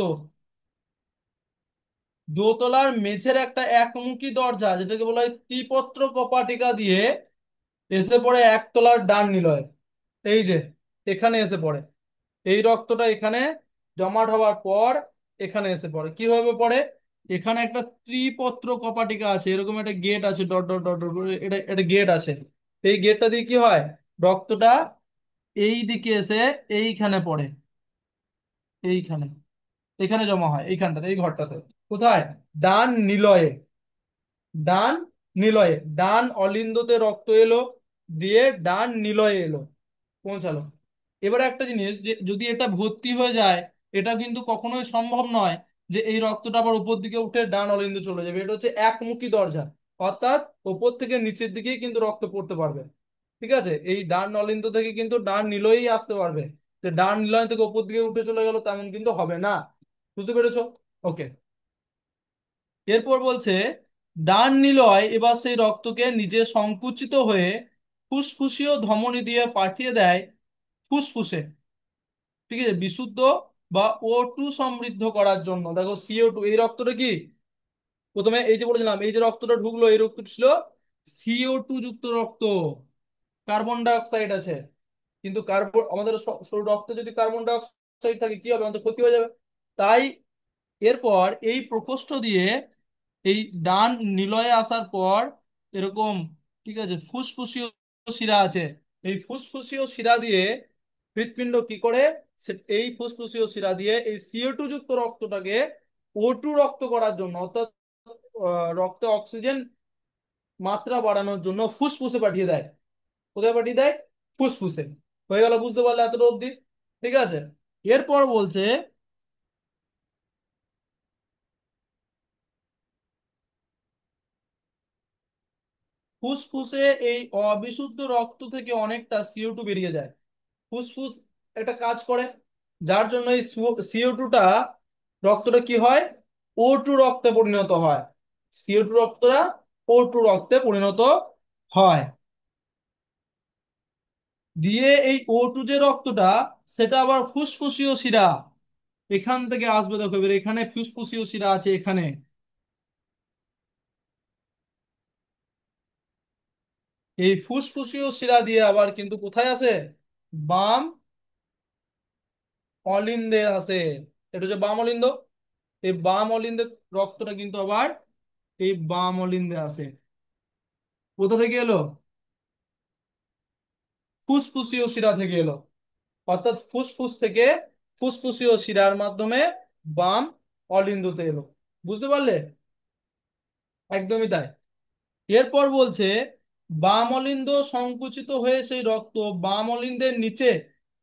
দোতলার মেঝের একটা একমুখী দরজা, যেটাকে বলা হয় ত্রিপত্র কপাটিকা দিয়ে এসে পড়ে একতলার ডান নিলয়। এই যে এখানে এসে পড়ে, এই রক্তটা এখানে জমাট হওয়ার পর এখানে এসে পড়ে, কিভাবে পড়ে? এখানে একটা ত্রিপত্র কপাটিকা আছে, এরকম একটা গেট আছে, ডট ডট ডট ডট করে, এটা এটা গেট আছে। এই গেটটা দিয়ে কি হয়, রক্তটা এই দিকে এসে এইখানে পড়ে, এইখানে, এখানে জমা হয় এইখানটাতে, এই ঘরটাতে। কোথায়? ডান নিলয়ে, ডান নিলয়ে, ডান অলিন্দতে রক্ত এলো, দিয়ে ডান নিলয়ে এলো, পৌঁছালো। এবারে একটা জিনিস, যে যদি এটা ভর্তি হয়ে যায়, এটা কিন্তু কখনোই সম্ভব নয় যে এই রক্তটা আবার উপর দিকে উঠে ডান অলিন্দে চলে যাবে। এটা হচ্ছে একমুখী দরজা, অর্থাৎ উপর থেকে নিচের দিকেই কিন্তু রক্ত পড়তে পারবে। ঠিক আছে, এই ডান অলিন্দ থেকে কিন্তু ডান নিলয়েই আসতে পারবে। যে ডান নিলয় থেকে উপর দিকে উঠে চলে গেল তেমন কিন্তু হবে না। বুঝতে পেরেছো? ওকে। এরপর বলছে ডান নিলয় এবার সেই রক্তকে নিজে সংকুচিত হয়ে ফুসফুসীয় ধমনী দিয়ে পাঠিয়ে দেয় ফুসফুসে, ঠিক আছে, বিশুদ্ধ বা O2 সমৃদ্ধ করার জন্য। দেখো CO2, এই রক্তটা কি, প্রথমে এই যে বলেছিলাম, এই যে রক্তটা ঢুকলো, এই রক্ত ছিল CO2 যুক্ত রক্ত, কার্বন ডাই অক্সাইড আছে। কিন্তু কার্বন, আমাদের রক্তে যদি কার্বন ডাই অক্সাইড থাকে কি হবে, আমাদের ক্ষতি হয়ে যাবে। তাই এরপর এই প্রকোষ্ঠ দিয়ে এই ডান নিলয়ে আসার পর এরকম, ঠিক আছে, ফুসফুসীয় শিরা আছে। এই ফুসফুসীয় শিরা দিয়ে হৃৎপিণ্ড কি করে, এই ফুসফুসীয় শিরা দিয়ে এই CO2 যুক্ত রক্তটাকে O2 রক্ত করার জন্য, অর্থাৎ রক্তে অক্সিজেন মাত্রা বাড়ানোর জন্য ফুসফুসে পাঠিয়ে দেয়। কোথায় পাঠিয়ে দেয়? ফুসফুসে। হয়ে গেল, বুঝতে পারলে এতটা অবধি? ঠিক আছে। এরপর বলছে ফুসফুসে এই অবিশুদ্ধ রক্ত থেকে অনেকটা CO2 বেরিয়ে যায়। ফুসফুস একটা কাজ করে, যার জন্য এই CO2টা, রক্তটা কি হয়, O2 রক্তে পরিণত হয়। CO2 রক্তটা O2 রক্তে পরিণত হয়। দিয়ে এই O2 যে রক্তটা, সেটা আবার ফুসফুসীয় শিরা, এখান থেকে আসবে। দেখো এবার এখানে ফুসফুসীয় শিরা আছে, এখানে এই ফুসফুসীয় শিরা দিয়ে আবার কিন্তু কোথায় আসে, বাম অলিন্দে আসে। এটা হচ্ছে বাম অলিন্দ। এই বাম অলিন্দের রক্তটা কিন্তু আবার এই বাম অলিন্দে আসে। কোথা থেকে এলো? ফুসফুসীয় শিরা থেকে এলো, অর্থাৎ ফুসফুস থেকে ফুসফুসীয় শিরার মাধ্যমে বাম অলিন্দতে এলো। বুঝতে পারলে? একদমই তাই। এরপর বলছে বাম অলিন্দ সংকুচিত হয়ে সেই রক্ত বাম অলিন্দের নিচে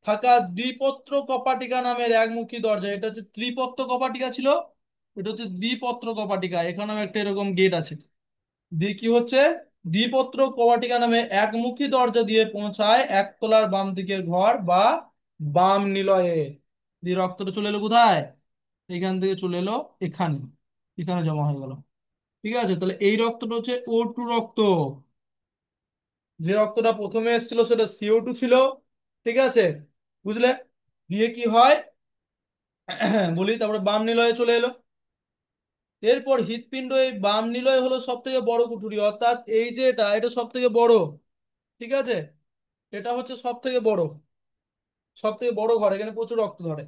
থাকা দ্বিপত্র কপাটিকা নামের একমুখী দরজা, এটা হচ্ছে ত্রিপত্র কপাটিকা ছিল, এটা হচ্ছে দ্বিপত্র কপাটিকা, এখানেও একটা এরকম গেট আছে। কি হচ্ছে, দ্বিপত্র কবাটিকা নামে একমুখী দরজা দিয়ে পৌঁছায় একতলার বাম দিকের ঘর বা বাম নিলয়ে। দিয়ে রক্তটা চলে এলো কোথায়, এখান থেকে চলে এলো এখানে, এখানে জমা হয়ে গেল। ঠিক আছে, তাহলে এই রক্তটা হচ্ছে O2 রক্ত। যে রক্তটা প্রথমে এসেছিল সেটা CO2 ছিল। ঠিক আছে, বুঝলে? দিয়ে কি হয় বলি, তারপরে বাম নিলয়ে চলে এলো। এরপর হৃৎপিণ্ড, এই বাম নিলয় হলো সব থেকে বড় কুঠুরি, অর্থাৎ এই যে এটা সব থেকে বড়। ঠিক আছে, এটা হচ্ছে সব থেকে বড় ঘর, এখানে প্রচুর রক্ত ধরে।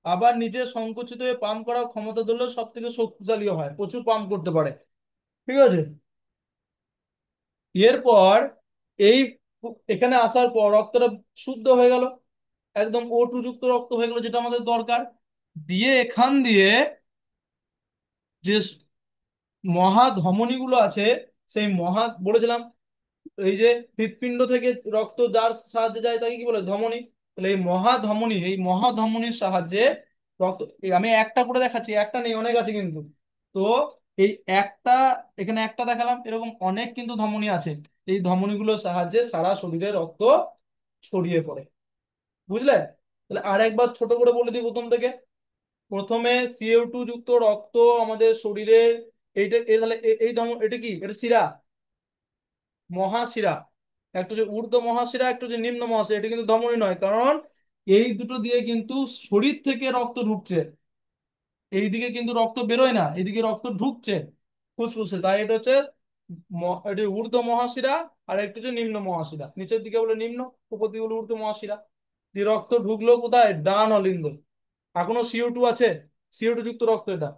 আবার নিজে সংকুচিত হয়ে পাম্প করার ক্ষমতা ধরলেও সব থেকে শক্তিশালী হয়, প্রচুর পাম্প করতে পারে। ঠিক আছে, এরপর এই এখানে আসার পর রক্তটা শুদ্ধ হয়ে গেল, একদম O2 যুক্ত রক্ত হয়ে গেল, যেটা আমাদের দরকার। দিয়ে এখান দিয়ে যে মহাধমনী গুলো আছে, সেই বলেছিলাম, এই যে হৃৎপিণ্ড থেকে রক্ত যার সাহায্যে যায় তাকে কি বলে, ধমনী। তাহলে এই মহাধমনীর সাহায্যে রক্ত, আমি একটা করে দেখাচ্ছি, একটা নেই, অনেক আছে কিন্তু। তো এই একটা, এখানে একটা দেখালাম, এরকম অনেক কিন্তু ধমনী আছে। এই ধমনীগুলোর সাহায্যে সারা শরীরে রক্ত ছড়িয়ে পড়ে। বুঝলে? তাহলে আর একবার ছোট করে বলে দিই প্রথম থেকে। প্রথমে CO2 যুক্ত রক্ত আমাদের শরীরে, তাহলে এটা কি, এটা শিরা, মহাশিরা। একটা হচ্ছে ঊর্ধ্ব মহাশিরা, একটা হচ্ছে নিম্ন মহাশিরা। এটা কিন্তু ধমনী নয়, কারণ এই দুটো দিয়ে কিন্তু শরীর থেকে রক্ত ঢুকছে, এইদিকে কিন্তু রক্ত বেরোয় না, এইদিকে রক্ত ঢুকছে ফুসফুসে। তাই এটা হচ্ছে এটা ঊর্ধ্ব মহাশিরা, আর একটা হচ্ছে নিম্ন মহাশিরা। নিচের দিকে বলে নিম্ন, উপর দিকে বলে ঊর্ধ্ব মহাশিরা। দিয়ে রক্ত ঢুকলো কোথায়, ডান অলিন্দ। এখনো CO2 আছে, CO2 যুক্ত রক্ত এটা।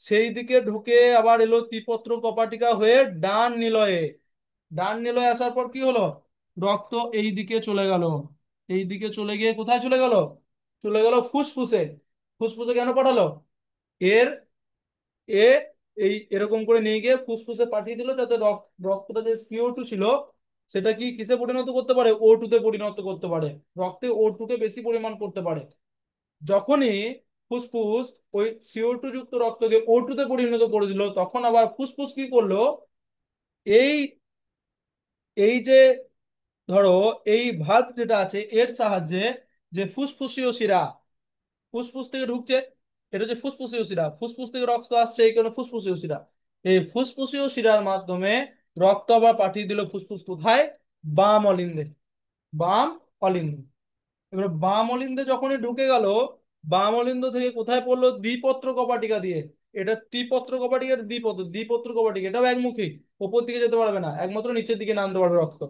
সেই দিকে ঢুকে আবার এলো ত্রিপত্র কপাটিকা হয়ে ডান নিলয়ে। ডান নিলয়ে আসার পর কি হলো, রক্ত এই দিকে চলে গেল, এই দিকে চলে গিয়ে কোথায় চলে গেল? চলে গেল ফুসফুসে। ফুসফুসে কেন পাঠালো? এর এ এই এরকম করে নিয়ে গিয়ে ফুসফুসে পাঠিয়ে দিল, যাতে রক্তটা যে CO2 ছিল সেটা কি কিসে পরিণত করতে পারে? O2 তে পরিণত করতে পারে, রক্তে O2 কে বেশি পরিমাণ করতে পারে। যখনই ফুসফুস ওই CO2 যুক্ত রক্তকে O2 তে পরিণত করে দিল, তখন আবার ফুসফুস কি করলো? এই এই যে ধরো এই ভাল্ব যেটা আছে এর সাহায্যে, যে ফুসফুসীয় শিরা ফুসফুস থেকে ঢুকছে, এটা হচ্ছে ফুসফুসীয় শিরা, ফুসফুস থেকে রক্ত আসছে, এই কারণে ফুসফুসীয় শিরা। এই ফুসফুসীয় শিরার মাধ্যমে রক্ত আবার পাঠিয়ে দিল ফুসফুস কোথায়? বাম অলিন্দে। বাম অলিন্দ। এবার বাম অলিন্দে যখনই ঢুকে গেল, বাম অলিন্দ থেকে কোথায় পড়লো? দ্বিপত্র কপাটিকা দিয়ে। এটা ত্রিপত্র কপাটিকা, দ্বিপত্র দ্বিপত্র কপাটিকা, এটাও একমুখী, ওপর দিকে যেতে পারবে না, একমাত্র নিচের দিকে নামতে পারবে রক্ত।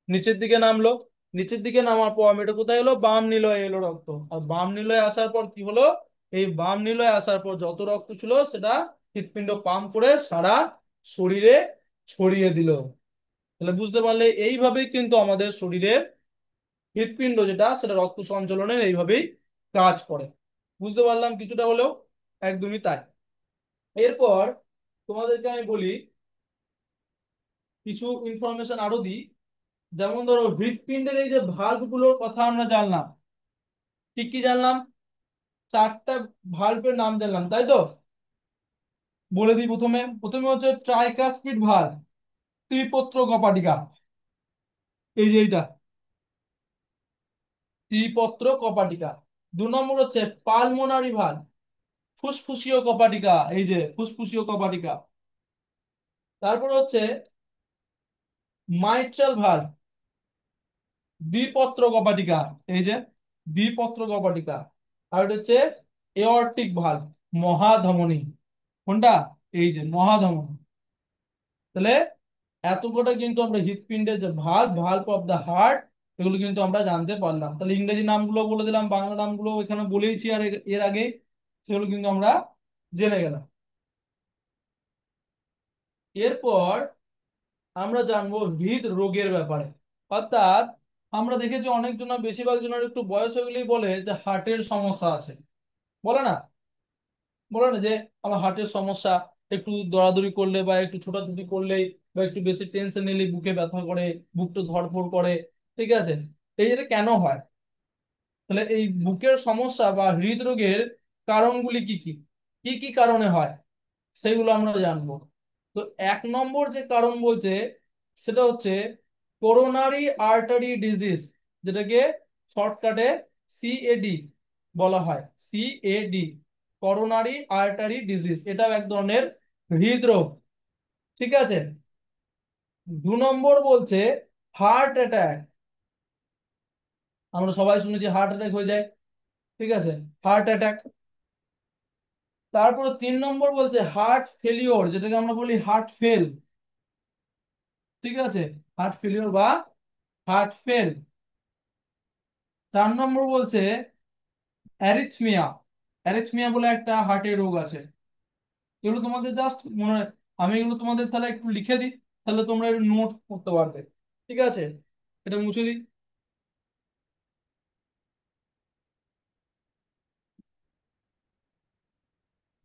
নিচের দিকে নামলো, নিচের দিকে নামার পর এটা কোথায় এলো? বাম নিলয়ে এলো রক্ত। আর বাম নিলয়ে আসার পর কি হলো? এই বাম নিলয়ে আসার পর যত রক্ত ছিল সেটা হৃৎপিণ্ড পাম্প করে সারা শরীরে ছড়িয়ে দিল। তাহলে বুঝতে পারলে এইভাবেই কিন্তু আমাদের শরীরের হৃৎপিণ্ড যেটা সেটা রক্ত সঞ্চালনের এইভাবেই কাজ করে। বুঝতে পারলাম কিছুটা হলেও? একদমই তাই। এরপর তোমাদেরকে আমি বলি কিছু ইনফরমেশন আরো দিই। যেমন ধরো হৃৎপিণ্ডের এই যে ভাল্ব গুলোর কথা আমরা জানলাম, কি কি জানলাম? চারটা ভাল্বের নাম জানলাম, তাই তো? বলে দিই, প্রথমে প্রথমে হচ্ছে ট্রাইকাসপিড ভাল্ব, ত্রিপত্র কপাটিকা, এই যে এইটা ত্রিপত্র কপাটিকা। 2 নম্বর হচ্ছে পালমোনারি ভাল্ব, ফুসফুসীয় কপাটিকা, এই যে ফুসফুসীয় কপাটিকা। তারপর হচ্ছে মাইট্রাল ভাল্ব, দ্বিপত্র কপাটিকা, এই যে দ্বিপত্র কপাটিকা। আর এটা হচ্ছে এওর্টিক ভাল্ব, মহাধমনী। কোনটা? এই যে মহাধমনী। তাহলে এত কটা কিন্তু আমরা হৃৎপিণ্ডের যে valve, valve of the heart, এগুলো কিন্তু আমরা জানতে পারলাম। তাহলে ইংরেজি নামগুলো বলে দিলাম, বাংলা নামগুলো এখানে বলেইছি আর এর আগে, সেগুলো কিন্তু আমরা জেনে গেলাম। এরপর আমরা জানবো হৃদরোগের ব্যাপারে। অর্থাৎ আমরা দেখেছি অনেকজন, বেশিরভাগ জনের একটু বয়স হয়ে গেলেই বলে যে হার্টের সমস্যা আছে। বলে না? বলে না যে আমার হার্টের সমস্যা, একটু দৌড়াদৌড়ি করলে বা একটু ছোটাছুটি করলেই বা একটু বেশি টেনশন নিলে বুকে ব্যথা করে, বুকটা ধড়ফড় করে। ঠিক আছে, এই এটা কেন হয়? তাহলে এই বুকের সমস্যা বা হৃদরোগের কারণগুলি কি কি, কি কি কারণে হয় সেগুলো আমরা জানবো। তো 1 নম্বর যে কারণ বলছে সেটা হচ্ছে করোনারি আর্টারি ডিজিজ, যেটাকে শর্টকাটে CAD বলা হয়। CAD, করোনারি আর্টারি ডিজিজ, এটাও এক ধরনের হৃদরোগ। ঠিক আছে। 2 নম্বর বলছে হার্ট অ্যাটাক। আমরা সবাই শুনেছি হার্ট অ্যাটাক হয়ে যায়। ঠিক আছে, হার্ট অ্যাটাক। তারপর 3 নম্বর বলছে হার্ট ফেলিওর, যেটাকে আমরা বলি হার্ট ফেল। ঠিক আছে, হার্ট ফেলিওর বা হার্ট ফেল। 4 নম্বর বলছে অ্যারিথমিয়া। অ্যারিথমিয়া বলে একটা হার্টের রোগ আছে। এগুলো তোমাদের জাস্ট মনে, আমি এগুলো তোমাদের তাহলে একটু লিখে দিই, তাহলে তোমরা একটু নোট করতে পারবে। ঠিক আছে, এটা মুছে দিই।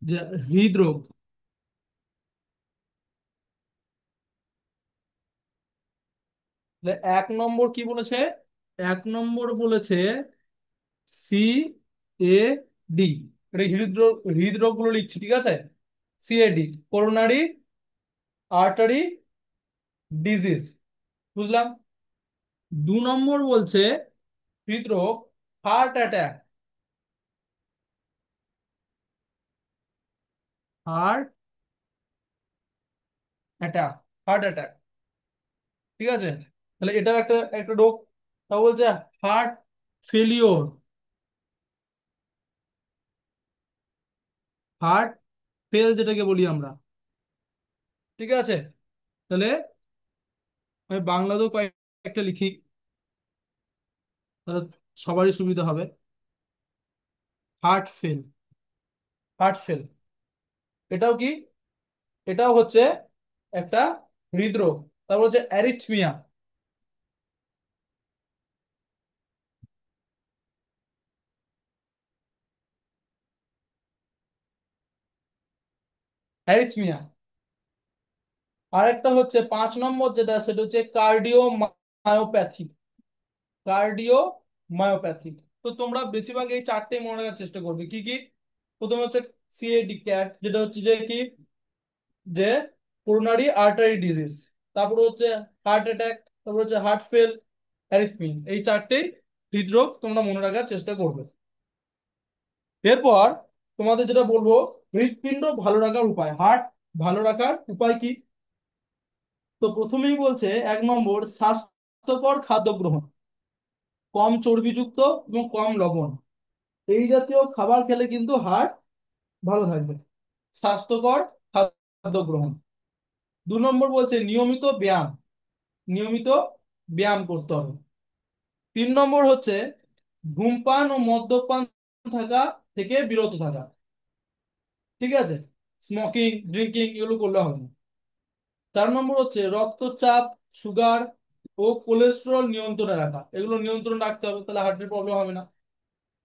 যে হৃদরোগ, 1 নম্বর কি বলেছে? 1 নম্বর বলেছে CAD। এটা হৃদরোগ, হৃদরোগ গুলো লিখছি, ঠিক আছে? CAD, coronary artery disease. বুঝলাম। 2 নম্বর বলছে হৃদরোগ, heart attack. Heart attack, heart attack. ঠিক আছে, তাহলে এটা একটা একটা রোগ। তা বলছে হার্ট ফেলিওর, হার্ট ফেল যেটাকে বলি আমরা। ঠিক আছে, তাহলে আমি বাংলাতেও কয়েকটা লিখি, তাহলে সবারই সুবিধা হবে। হার্ট ফেল, হার্ট ফেল, এটাও কি? এটাও হচ্ছে একটা হৃদরোগ। তারপর হচ্ছে অ্যারিথমিয়া। অ্যারিথমিয়া। আরেকটা হচ্ছে 5 নম্বর যেটা, সেটা হচ্ছে কার্ডিওমায়োপ্যাথি। কার্ডিওমায়োপ্যাথি। তো তোমরা বেশিরভাগ এই চারটেই মনে রাখার চেষ্টা করবে। কি কি? প্রথমে হচ্ছে সিএডি ক্যাট, যেটা হচ্ছে যে কি, যে কোরোনারি আর্টারি ডিজিজ। তারপরে হচ্ছে হার্ট অ্যাটাক। তারপর হচ্ছে হার্ট ফেল, অ্যারিথমি। এই চারটেই হৃদরোগ তোমরা মনে রাখার চেষ্টা করবে। এরপর তোমাদের যেটা বলবো, হৃৎপিণ্ড ভালো রাখার উপায়, হার্ট ভালো রাখার উপায় কি। তো প্রথমেই বলছে 1 নম্বর, স্বাস্থ্যকর খাদ্য গ্রহণ, কম চর্বিযুক্ত এবং কম লবণ, এই জাতীয় খাবার খেলে কিন্তু হার্ট ভালো থাকবে। স্বাস্থ্যকর খাদ্য গ্রহণ। 2 নম্বর বলছে নিয়মিত ব্যায়াম, নিয়মিত ব্যায়াম করতে হবে। 3 নম্বর হচ্ছে ধূমপান ও মদ্যপান থাকা থেকে বিরত থাকা। ঠিক আছে, স্মোকিং ড্রিঙ্কিং এগুলো করলে হবে না। 4 নম্বর হচ্ছে রক্তচাপ, সুগার ও কোলেস্টেরল নিয়ন্ত্রণে রাখা, এগুলো নিয়ন্ত্রণ রাখতে হবে, তাহলে হার্টের প্রবলেম হবে না।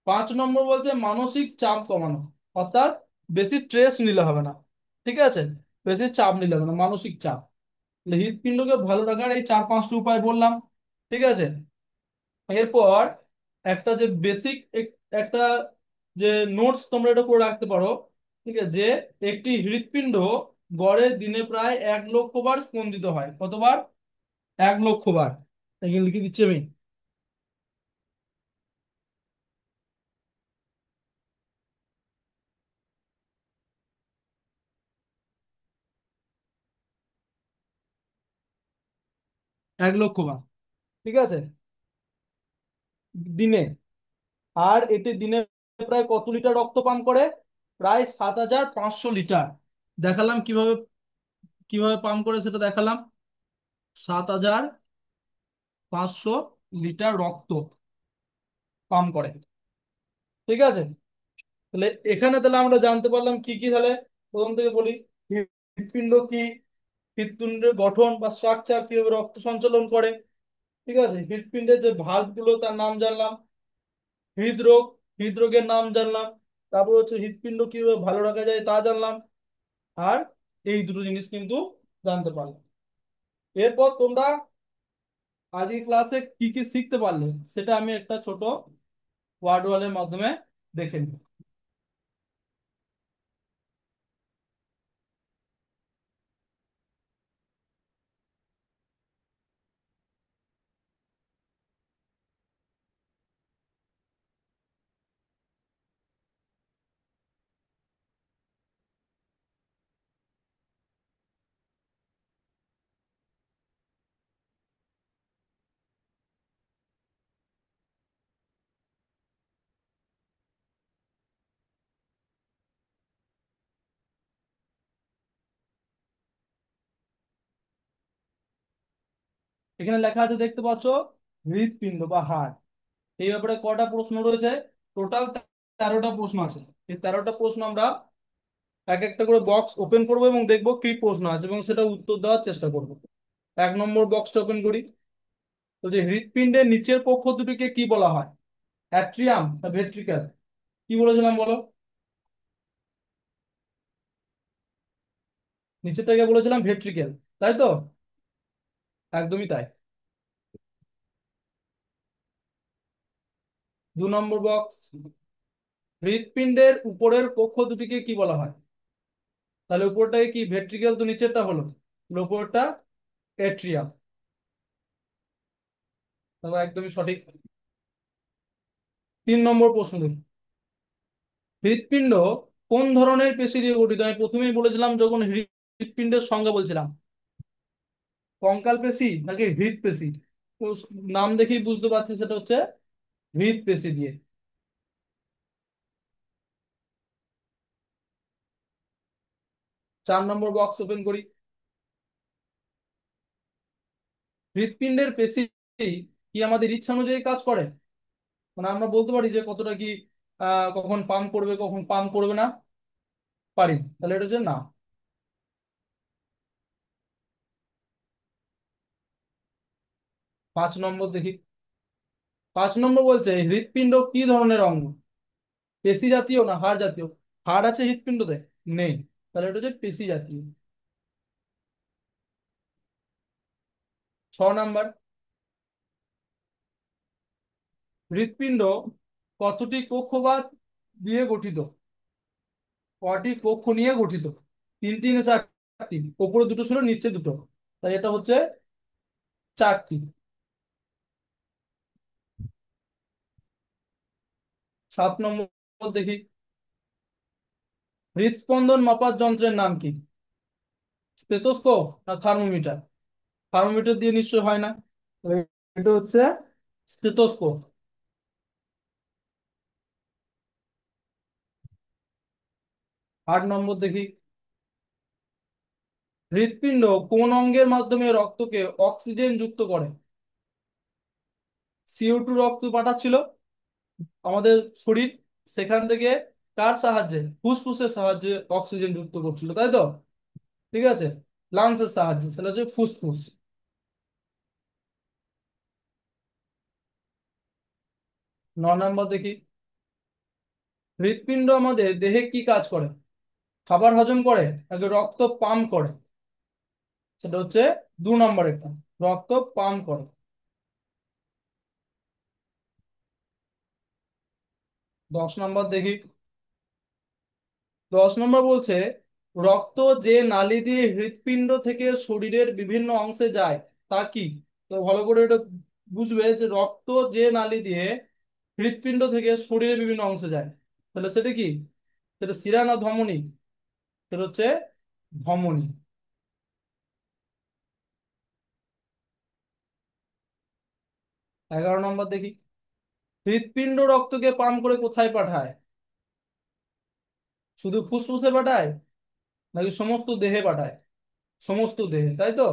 5 নম্বর বলছে মানসিক চাপ কমানো, অর্থাৎ বেশি স্ট্রেস নিলে হবে না। ঠিক আছে, বেশি চাপ নিলে হবে না, মানসিক চাপ। তাহলে হৃৎপিণ্ডকে ভালো রাখার এই 4-5টি উপায় বললাম। ঠিক আছে, এরপর একটা যে বেসিক একটা যে নোটস তোমরা এটা করে রাখতে পারো। ঠিক আছে, যে একটি হৃৎপিণ্ড গড়ে দিনে প্রায় 1 লক্ষ বার স্পন্দিত হয়। কতবার? 1 লক্ষ বার। এখানে লিখে দিচ্ছি আমি। 1 লক্ষ বার। ঠিক আছে, দিনে। আর এটি দিনে প্রায় কত লিটার রক্ত পান করে? প্রায় 7,500 লিটার। দেখালাম কিভাবে, কিভাবে পান করে সেটা দেখালাম। 7,500 লিটার রক্ত পান করে। ঠিক আছে, তাহলে এখানে তাহলে আমরা জানতে পারলাম কি কি। তাহলে প্রথম থেকে বলি, হৃৎপিণ্ড কি, হৃৎপিণ্ডের গঠন বা স্ট্রাকচার, কিভাবে রক্ত সঞ্চালন করে। ঠিক আছে, হৃৎপিণ্ডের যে ভাল্ব গুলো তার নাম জানলাম। হৃদরোগ, হৃদরোগের নাম জানলাম। তারপর হচ্ছে হৃৎপিণ্ড কিভাবে ভালো রাখা যায় তা জানলাম। আর এই দুটো জিনিস কিন্তু জানতে পারলাম। এরপর তোমরা আজকে ক্লাসে কি কি শিখতে পারলে সেটা আমি একটা ছোট ওয়ার্ড ওয়ালের মাধ্যমে দেখে নিই। এখানে লেখা আছে দেখতে পাচ্ছ, হৃৎপিণ্ড বা হার্ট। এই ব্যাপারে কটা প্রশ্ন রয়েছে? টোটাল 13টা প্রশ্ন আছে। এই 13টা প্রশ্ন আমরা এক একটা করে বক্স ওপেন করব এবং দেখব কি প্রশ্ন আছে এবং সেটা উত্তর দেওয়ার চেষ্টা করব। 1 নম্বর বক্সটা ওপেন করি। তো যে হৃৎপিণ্ডের নিচের পক্ষ দুটিকে কি বলা হয়? অ্যাট্রিয়াম না ভেন্ট্রিকল? কি বলেছিলাম বলো? নিচেরটাকে বলেছিলাম ভেন্ট্রিকেল, তাই তো? একদমই তাই। 2 নম্বর বক্স, হৃৎপিণ্ডের উপরের কক্ষ দুটিকে কি বলা হয়? তাহলে উপরটাকে কি ভেন্ট্রিকেল, তো নিচেরটা হলো, তাহলে উপরটা এট্রিয়াম। তাহলে একদমই সঠিক। 3 নম্বর প্রশ্ন দেখি, হৃৎপিণ্ড কোন ধরনের পেশি দিয়ে গঠিত? আমি প্রথমেই বলেছিলাম যখন হৃৎপিণ্ডের সংজ্ঞা বলছিলাম, কঙ্কাল পেশি নাকি হৃৎ পেশি। তো নাম দেখেই বুঝতে পারছি সেটা হচ্ছে হৃৎ পেশি দিয়ে। 4 নম্বর বক্স ওপেন করি, হৃৎপিণ্ডের পেশি কি আমাদের ইচ্ছা অনুযায়ী কাজ করে? মানে আমরা বলতে পারি যে কতটা কি কখন পাম্প করবে কখন পাম্প করবে না? পারি না। তাহলে এটা হচ্ছে না। 5 নম্বর দেখি। 5 নম্বর বলছে হৃৎপিণ্ড কি ধরনের অঙ্গ? পেশি জাতীয় না হাড় জাতীয়? হাড় আছে হৃৎপিণ্ডতে? নেই। তাহলে এটা হচ্ছে পেশি জাতীয়। 6 নাম্বার, হৃৎপিণ্ড কতটি কক্ষ বা দিয়ে গঠিত? কটি কক্ষ নিয়ে গঠিত? তিনটি না চারটি? উপরে দুটো ছিল, নিচে দুটো, তাই এটা হচ্ছে চারটি। 7 নম্বর দেখি, হৃদস্পন্দন মাপার যন্ত্রের নাম কি? স্টেথোস্কোপ না থার্মোমিটার? থার্মোমিটার দিয়ে নিশ্চয় হয় না, তাহলে এটা হচ্ছে স্টেথোস্কোপ। 8 নম্বর দেখি, হৃৎপিণ্ড কোন অঙ্গের মাধ্যমে রক্তকে অক্সিজেন যুক্ত করে? CO2 রক্ত পাঠাচ্ছিল আমাদের শরীর, সেখান থেকে কার সাহায্যে? ফুসফুসের সাহায্যে অক্সিজেন যুক্ত করছিল, তাই তো? ঠিক আছে, লাংসের সাহায্যে, সেটা হচ্ছে ফুসফুস। 9 নম্বর দেখি, হৃৎপিণ্ড আমাদের দেহে কি কাজ করে? খাবার হজম করে নাকি রক্ত পাম্প করে? সেটা হচ্ছে 2 নম্বর, একটা রক্ত পাম্প করে। 10 নম্বর দেখি, 10 নম্বর বলছে, রক্ত যে নালী দিয়ে হৃৎপিণ্ড থেকে শরীরের বিভিন্ন অংশে যায় তা কি? তো ভালো করে এটা বুঝবে যে রক্ত যে নালী দিয়ে হৃৎপিণ্ড থেকে শরীরের বিভিন্ন অংশে যায়, তাহলে সেটা কি? সেটা শিরা না ধমনী? সেটা হচ্ছে ধমনী। 11 নম্বর দেখি, হৃৎপিণ্ড রক্তকে পাম্প করে কোথায় পাঠায়? শুধু ফুসফুসে পাঠায় নাকি সমস্ত দেহে পাঠায়? সমস্ত দেহে, তাই তো?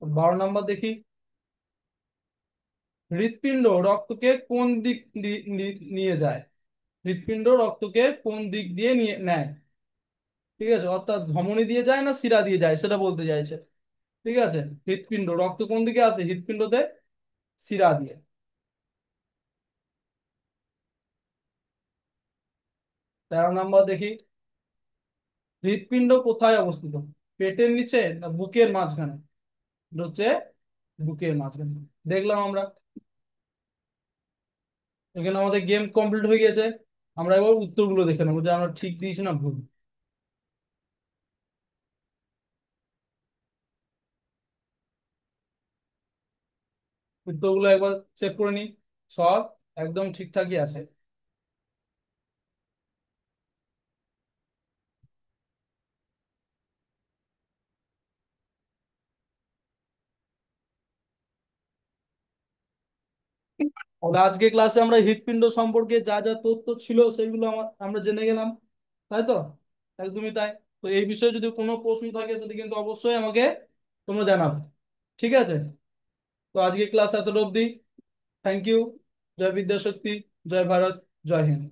12 নম্বর দেখি, হৃৎপিণ্ড রক্তকে কোন দিক নিয়ে যায়? হৃৎপিণ্ড রক্তকে কোন দিক দিয়ে নিয়ে নেয়? ঠিক আছে, অর্থাৎ ধমনী দিয়ে যায় না শিরা দিয়ে যায়, সেটা বলতে চাইছে। ঠিক আছে, হৃৎপিণ্ড রক্ত কোন দিকে আসে হৃৎপিণ্ডতে? শিরা দিয়ে। 13 নম্বর দেখি, হৃৎপিণ্ড কোথায় অবস্থিত? পেটের নিচে না বুকের মাঝখানে? এটা হচ্ছে বুকের মাঝখানে। দেখলাম আমরা, এখানে আমাদের গেম কমপ্লিট হয়ে গেছে। আমরা এবার উত্তরগুলো দেখে নেবো যে আমরা ঠিক দিয়েছি না ভুল। উত্তরগুলো একবার চেক করে নিই, সব একদম ঠিকঠাকই আছে। তাহলে আজকে ক্লাসে আমরা হৃৎপিণ্ড সম্পর্কে যা যা তথ্য ছিল সেগুলো আমরা জেনে গেলাম, তাই তো? একদমই তাই। তো এই বিষয়ে যদি কোনো প্রশ্ন থাকে সেটা কিন্তু অবশ্যই আমাকে তোমরা জানাবে। ঠিক আছে, তো আজকে ক্লাস এতটা অবধি। Thank you. জয় বিদ্যাশক্তি, জয় ভারত, জয় হিন্দ।